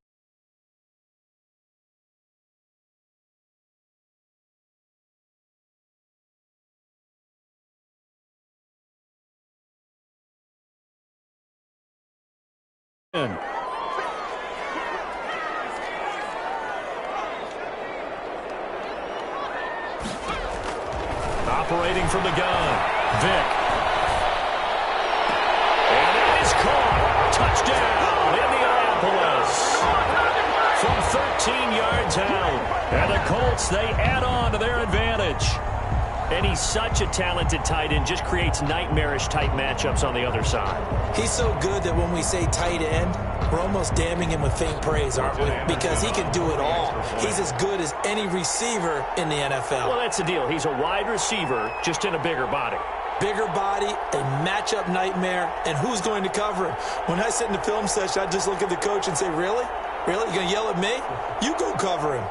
Operating from the gun, Vick. And it is caught. Touchdown, Indianapolis. From 13 yards out. And the Colts, they add on to their advantage. And he's such a talented tight end, just creates nightmarish-type matchups on the other side. He's so good that when we say tight end, we're almost damning him with faint praise, aren't we? Because he can do it all. He's as good as any receiver in the NFL. Well, that's the deal. He's a wide receiver, just in a bigger body. Bigger body, a matchup nightmare, and who's going to cover him? When I sit in the film session, I just look at the coach and say, really? Really? You're going to yell at me? You go cover him.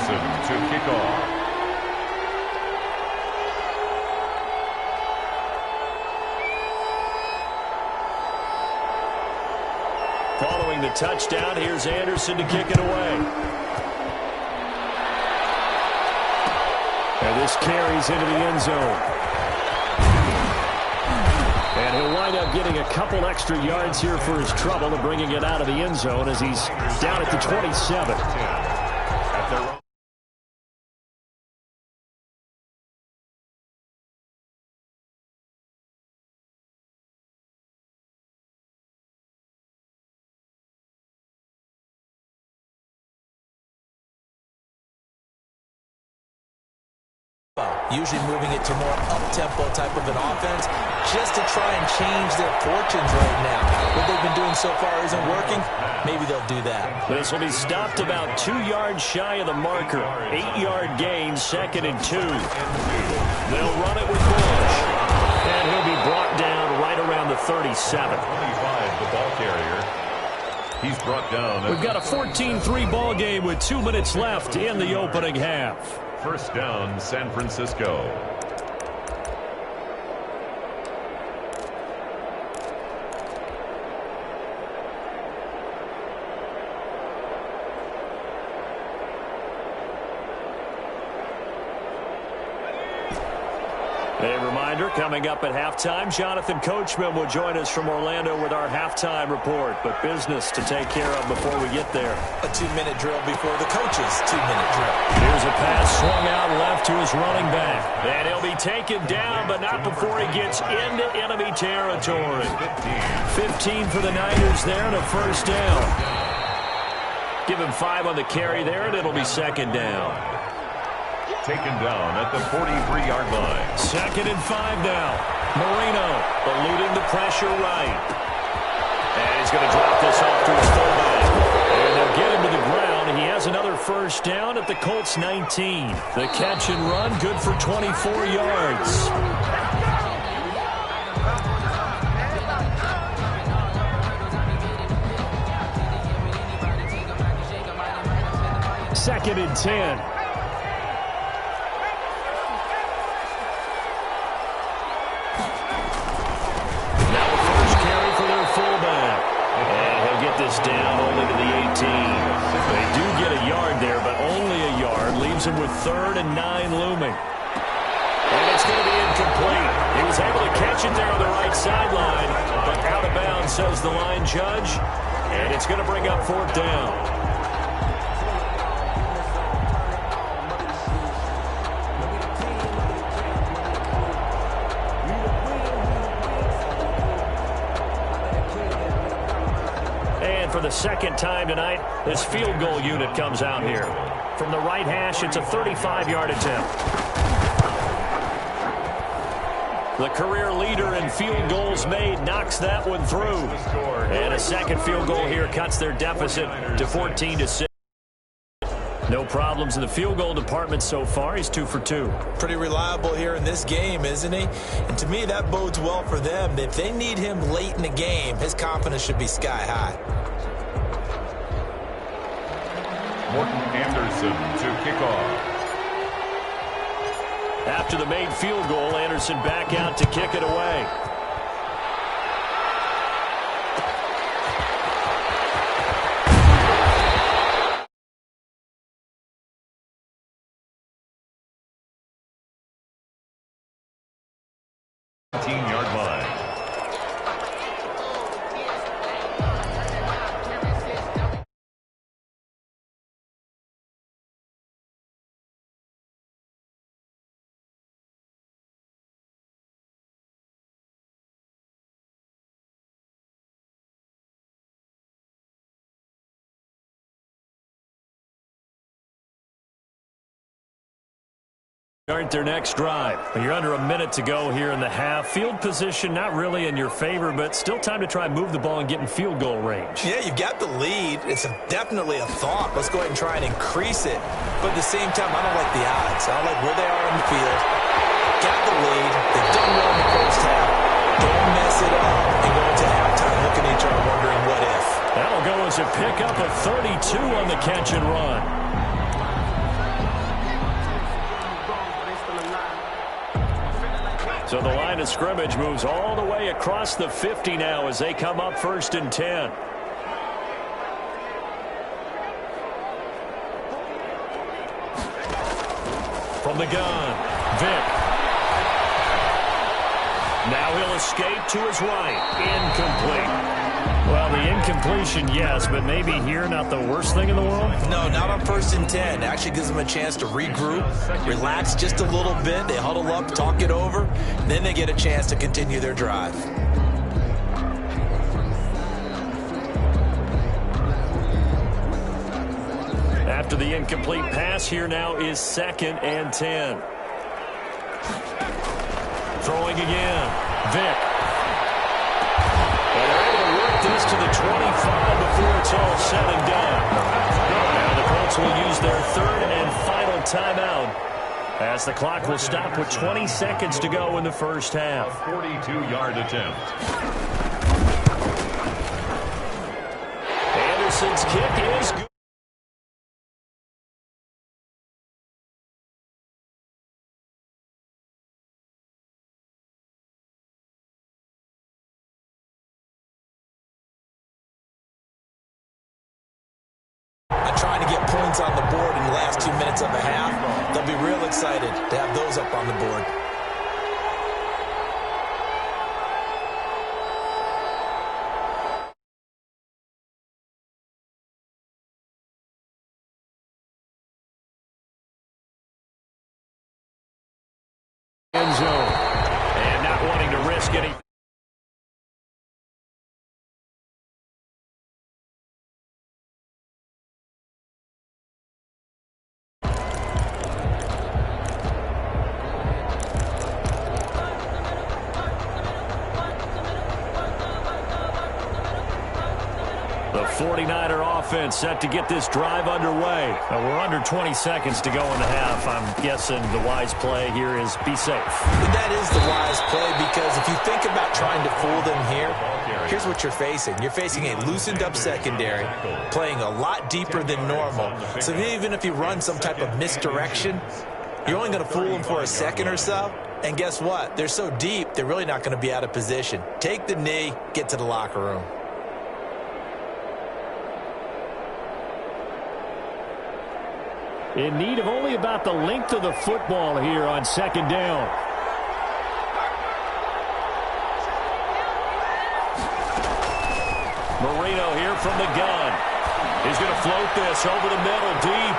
To kick off. Following the touchdown, here's Anderson to kick it away. And this carries into the end zone. And he'll wind up getting a couple extra yards here for his trouble and bringing it out of the end zone as he's down at the 27. Usually moving it to more up-tempo type of an offense just to try and change their fortunes right now. What they've been doing so far isn't working. Maybe they'll do that. This will be stopped about 2 yards shy of the marker. 8-yard gain, 2nd and 2. They'll run it with Bush. And he'll be brought down right around the 37. 25, the ball carrier. He's brought down. We've got a 14-3 ball game with 2 minutes left in the opening half. First down, San Francisco. A reminder, coming up at halftime, Jonathan Coachman will join us from Orlando with our halftime report. But business to take care of before we get there. A 2-minute drill before the coach's 2-minute drill. Here's a pass swung out left to his running back. And he'll be taken down, but not before he gets into enemy territory. 15 for the Niners there and a first down. Give him 5 on the carry there, and it'll be 2nd down. Taken down at the 43-yard line. 2nd and 5 now. Marino eluding the pressure right. And he's going to drop this off to his fullback. And they'll get him to the ground. He has has another first down at the Colts 19. The catch and run, good for 24 yards. Second and 10. Now the first carry for their fullback. And he'll get this down only to the 18. They do get a yard there, but only a yard. Leaves him with 3rd and 9 looming. And it's going to be incomplete. He was able to catch it there on the right sideline, but out of bounds, says the line judge. And it's going to bring up 4th down. For the second time tonight, this field goal unit comes out here. From the right hash, it's a 35-yard attempt. The career leader in field goals made knocks that one through. And a second field goal here cuts their deficit to 14-6. No problems in the field goal department so far. He's 2 for 2. Pretty reliable here in this game, isn't he? And to me, that bodes well for them. If they need him late in the game, his confidence should be sky high. Morton Anderson to kick off. After the made field goal, Anderson back out to kick it away. Start their next drive. You're under a minute to go here in the half. Field position not really in your favor, but still time to try and move the ball and get in field goal range. Yeah, you've got the lead. It's definitely a thought. Let's go ahead and try and increase it. But at the same time, I don't like the odds. I don't like where they are in the field. Got the lead. They've done well in the first half. Don't mess it up and go into halftime looking at each other wondering what if. That'll go as a pickup of 32 on the catch and run. So the line of scrimmage moves all the way across the 50 now as they come up 1st and 10. From the gun, Vick. Now he'll escape to his right. Incomplete. Well, the incompletion, yes, but maybe here not the worst thing in the world? No, not on 1st and 10. It actually gives them a chance to regroup, relax just a little bit. They huddle up, talk it over, then they get a chance to continue their drive. After the incomplete pass, here now is 2nd and 10. Throwing again, Vick. This to the 25 before it's all said and done. Now the Colts will use their 3rd and final timeout as the clock will stop with 20 seconds to go in the first half. A 42-yard attempt. Anderson's kick is good. Trying to get points on the board in the last 2 minutes of the half. They'll be real excited to have those up on the board. End zone. And not wanting to risk any. The 49er offense set to get this drive underway. We're under 20 seconds to go in the half. I'm guessing the wise play here is be safe. That is the wise play, because if you think about trying to fool them here, here's what you're facing. You're facing a loosened up secondary, playing a lot deeper than normal. So even if you run some type of misdirection, you're only going to fool them for a second or so. And guess what? They're so deep, they're really not going to be out of position. Take the knee, get to the locker room. In need of only about the length of the football here on second down. Marino here from the gun. He's going to float this over the middle deep.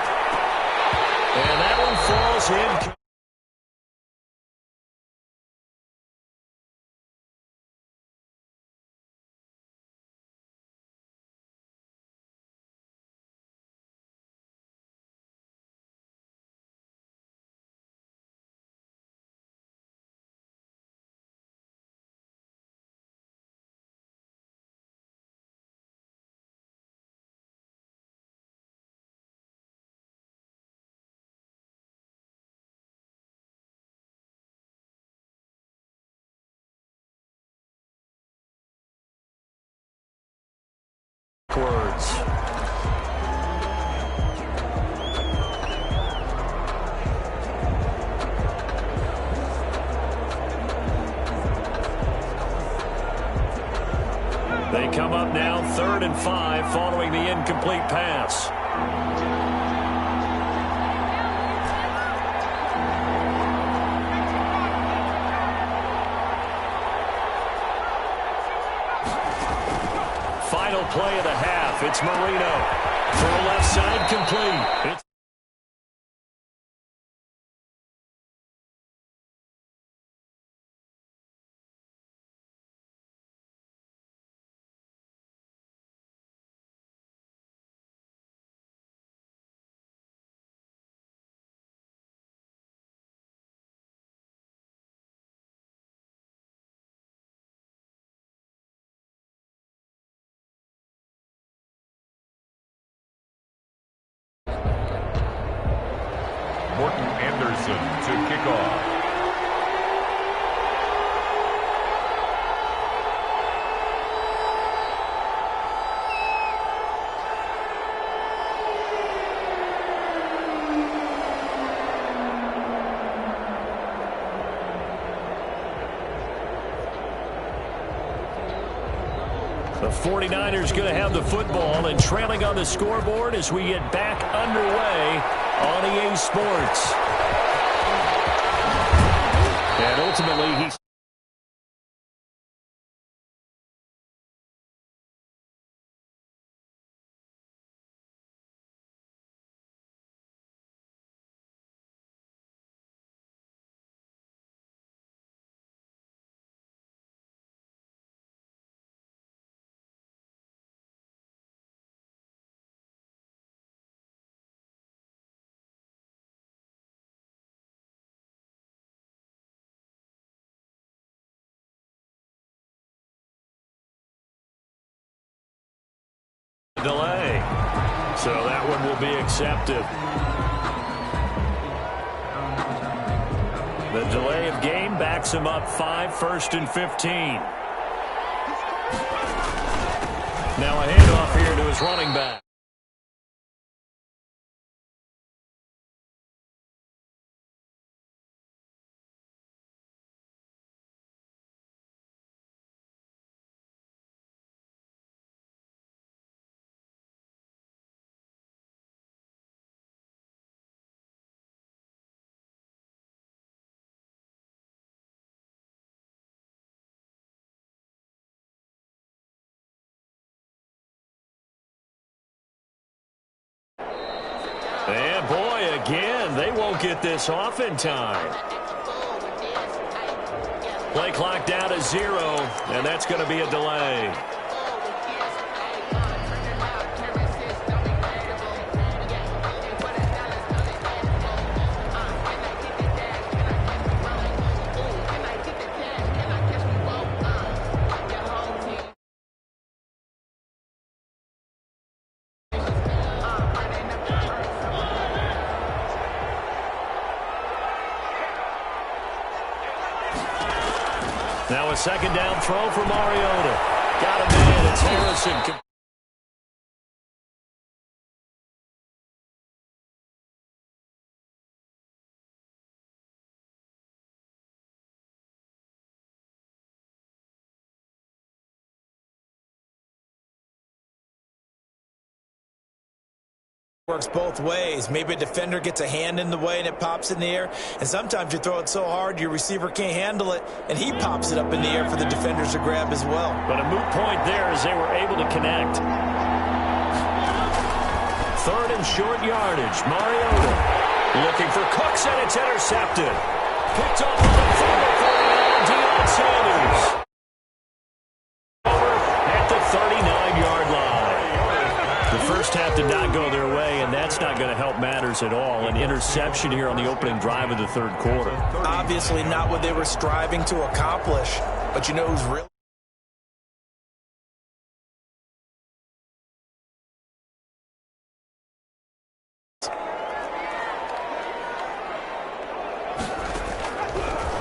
And that one falls in. Words. They come up now 3rd and 5 following the incomplete pass. Final play of the half. It's Marino. Throw left side complete. It's Morton Anderson to kick off. the 49ers going to have the football and trailing on the scoreboard as we get back underway on EA Sports. And ultimately, he's delay. So that one will be accepted. The delay of game backs him up 5, 1st and 15. Now a handoff here to his running back. And boy, again, they won't get this off in time. Play clock down to 0, and that's going to be a delay. Now a second down throw for Mariota. Got a man. It's Harrison. Works both ways. Maybe a defender gets a hand in the way and it pops in the air, and sometimes you throw it so hard your receiver can't handle it and he pops it up in the air for the defenders to grab as well. But a moot point there as they were able to connect. Third and short yardage. Mariota looking for Cooks, and it's intercepted. Picked off on the fumble for Deion Sanders. Over at the 39-yard line. The first half did not go their way, and that's not going to help matters at all. An interception here on the opening drive of the third quarter. Obviously not what they were striving to accomplish, but you know who's really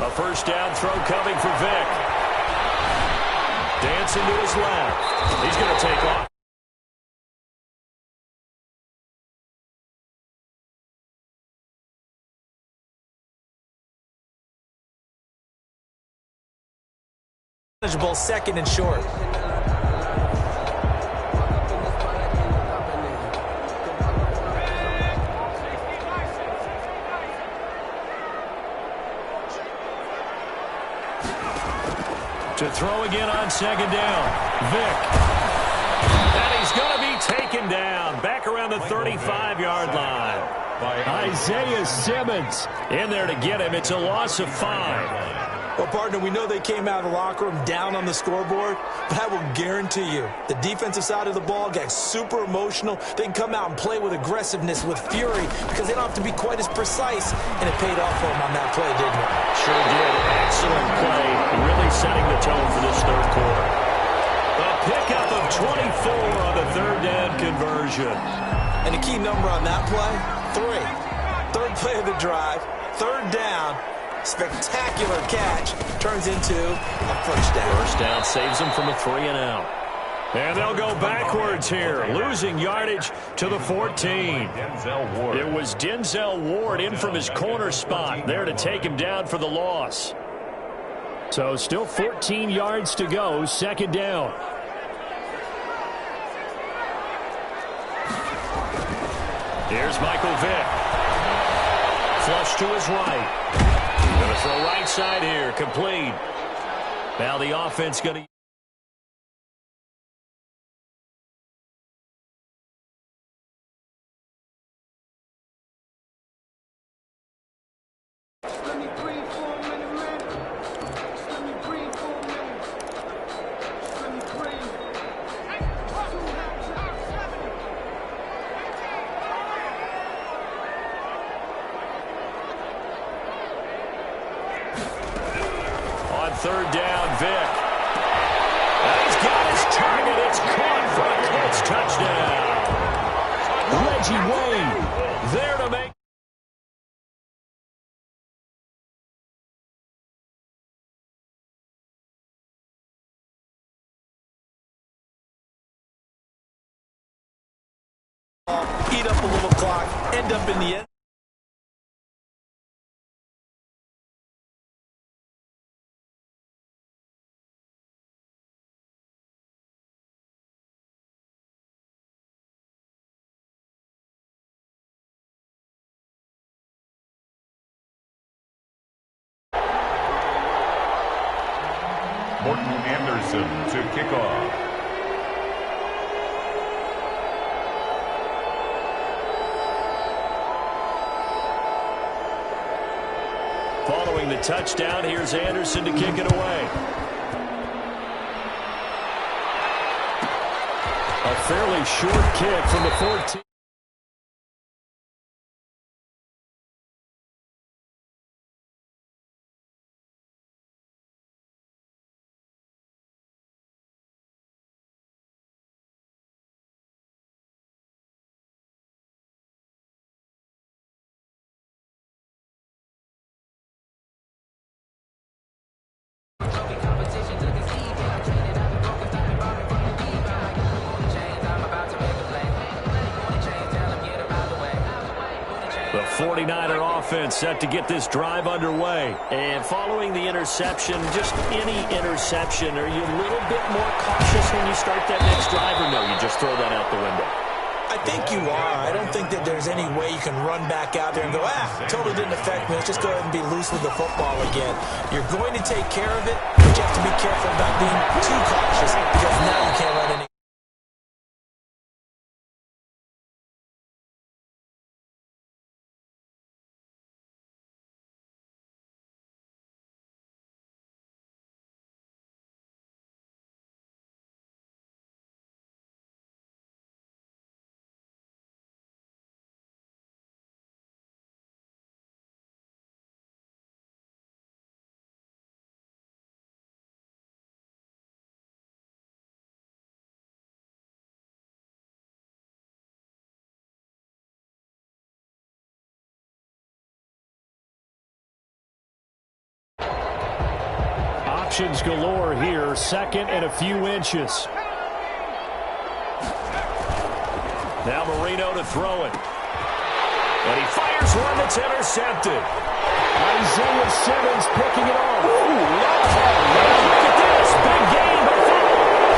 a first down throw coming for Vic. Dancing to his left. He's going to take off. second and short. To throw again on second down. Vic. And he's going to be taken down. Back around the 35-yard line. Isaiah Simmons in there to get him. It's a loss of 5. Well, partner, we know they came out of the locker room down on the scoreboard, but I will guarantee you the defensive side of the ball got super emotional. They can come out and play with aggressiveness, with fury, because they don't have to be quite as precise, and it paid off for them on that play, didn't it? Sure did. Excellent play, really setting the tone for this third quarter. A pickup of 24 on the third down conversion. And the key number on that play, 3. Third play of the drive, third down. Spectacular catch turns into a first down. First down saves them from a 3-and-out. And they'll go backwards here, losing yardage to the 14. It was Denzel Ward in from his corner spot there to take him down for the loss. So still 14 yards to go, second down. Here's Michael Vick. Flush to his right. Going to throw right side here, complete. Now the offense going to... Third down, Vic. And he's got his target. It's caught for a Colts touchdown. Reggie Wayne there to make. Eat up a little clock, end up in the end. Morton Anderson to kick off. Following the touchdown, here's Anderson to kick it away. A fairly short kick from the 14. 49er offense set to get this drive underway. And following the interception, just any interception, are you a little bit more cautious when you start that next drive, or no, you just throw that out the window? I think you are. I don't think that there's any way you can run back out there and go, totally didn't affect me. Let's just go ahead and be loose with the football again. You're going to take care of it, but you have to be careful about being too cautious because now you can't run any. Options galore here, second and a few inches. Now Marino to throw it. And he fires one that's intercepted. Isaiah Simmons picking it off. Look at this. Big game by Phillips.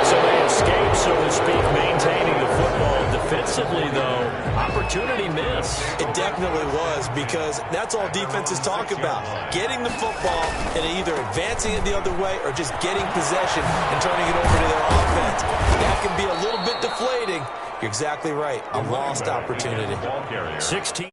So they escape, so to speak, maintaining the football. Defensively, though, opportunity miss. It definitely was, because that's all defenses talk about. Getting the football and either advancing it the other way or just getting possession and turning it over to their offense. That can be a little bit deflating. You're exactly right. A lost opportunity. 16.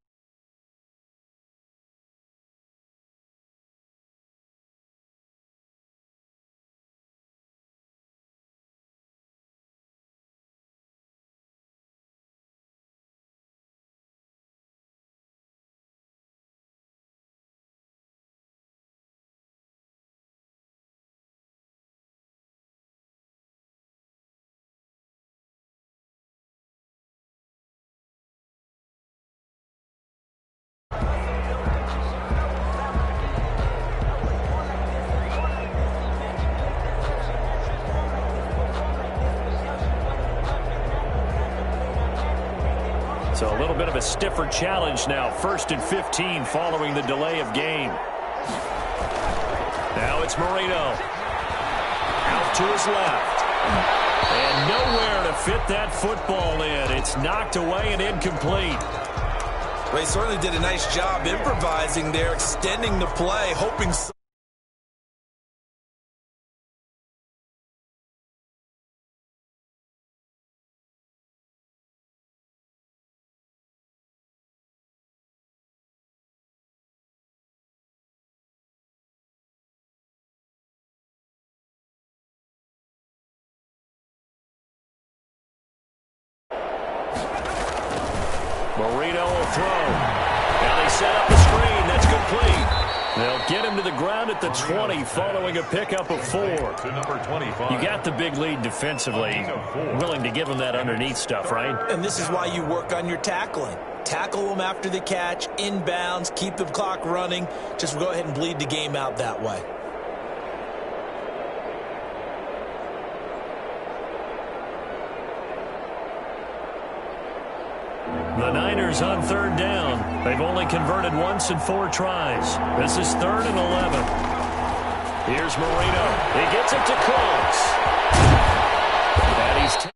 So a little bit of a stiffer challenge now. 1st and 15 following the delay of game. Now it's Marino. Out to his left. And nowhere to fit that football in. It's knocked away and incomplete. Well, he certainly did a nice job improvising there, extending the play, hoping. Marino will throw. Now they set up the screen. That's complete. They'll get him to the ground at the 20 following a pickup of 4. To number 25. You got the big lead defensively. Willing to give him that underneath stuff, right? And this is why you work on your tackling. Tackle them after the catch, inbounds, keep the clock running. Just go ahead and bleed the game out that way. The Niners on 3rd down. They've only converted once in 4 tries. This is 3rd and 11. Here's Marino. He gets it to close. And he's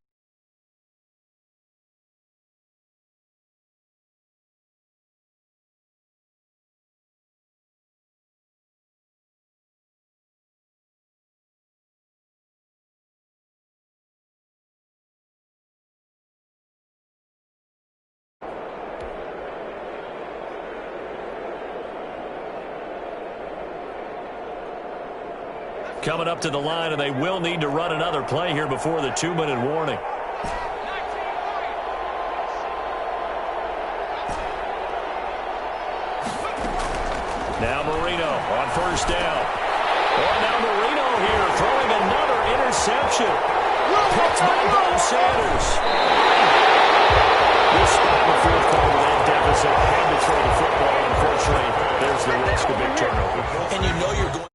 coming up to the line, and they will need to run another play here before the 2-minute warning. Now Marino on 1st down. Oh, now Marino here throwing another interception. Picked by Bo Sanders. This spot in the 4th quarter with that deficit. Had to throw the football. Unfortunately, there's the risk of big turnover. And you know you're going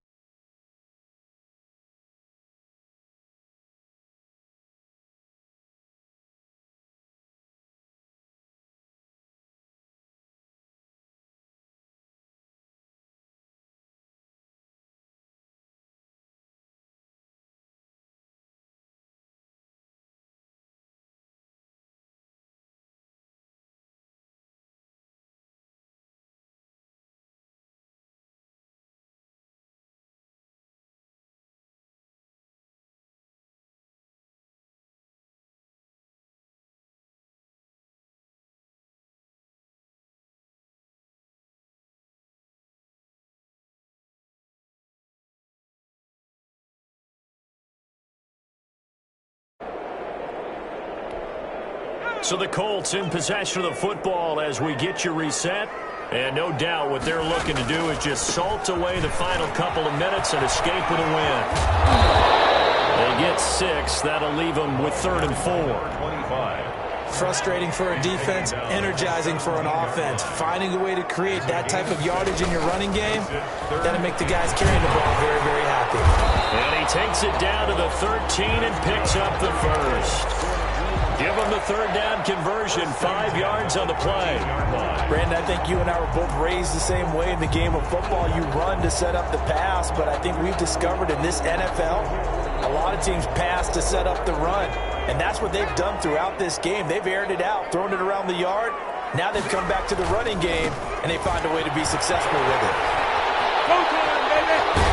So the Colts in possession of the football as we get you reset. And no doubt what they're looking to do is just salt away the final couple of minutes and escape with a win. They get 6. That'll leave them with 3rd and 4. 25. Frustrating for a defense, energizing for an offense. Finding a way to create that type of yardage in your running game, that'll make the guys carrying the ball very, very happy. And he takes it down to the 13 and picks up the first. Give him the 3rd down conversion, 5 yards on the play. Brandon, I think you and I were both raised the same way in the game of football. You run to set up the pass, but I think we've discovered in this NFL, a lot of teams pass to set up the run. And that's what they've done throughout this game. They've aired it out, thrown it around the yard. Now they've come back to the running game, and they find a way to be successful with it. Go time, baby!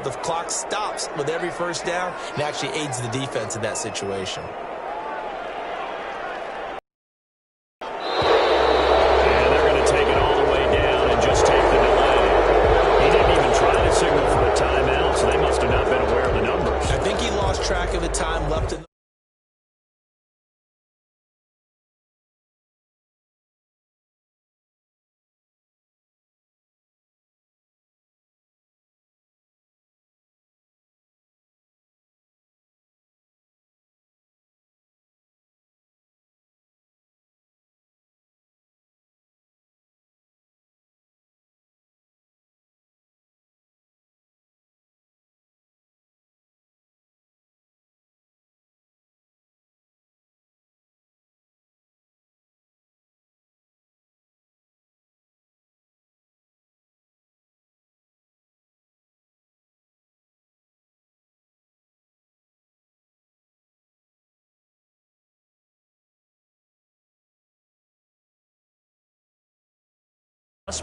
The clock stops with every first down and actually aids the defense in that situation. And they're going to take it all the way down and just take the delay. He didn't even try to signal for a timeout, so they must have not been aware of the numbers. I think he lost track of the time left in the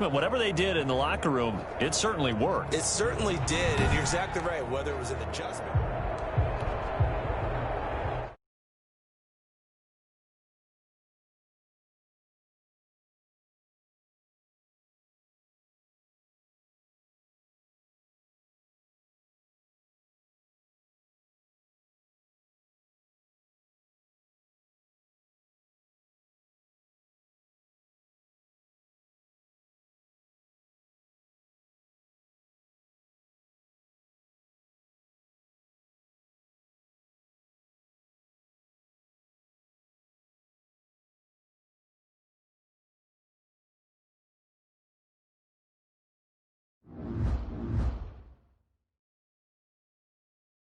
Whatever they did in the locker room, it certainly worked. It certainly did, and you're exactly right, whether it was an adjustment.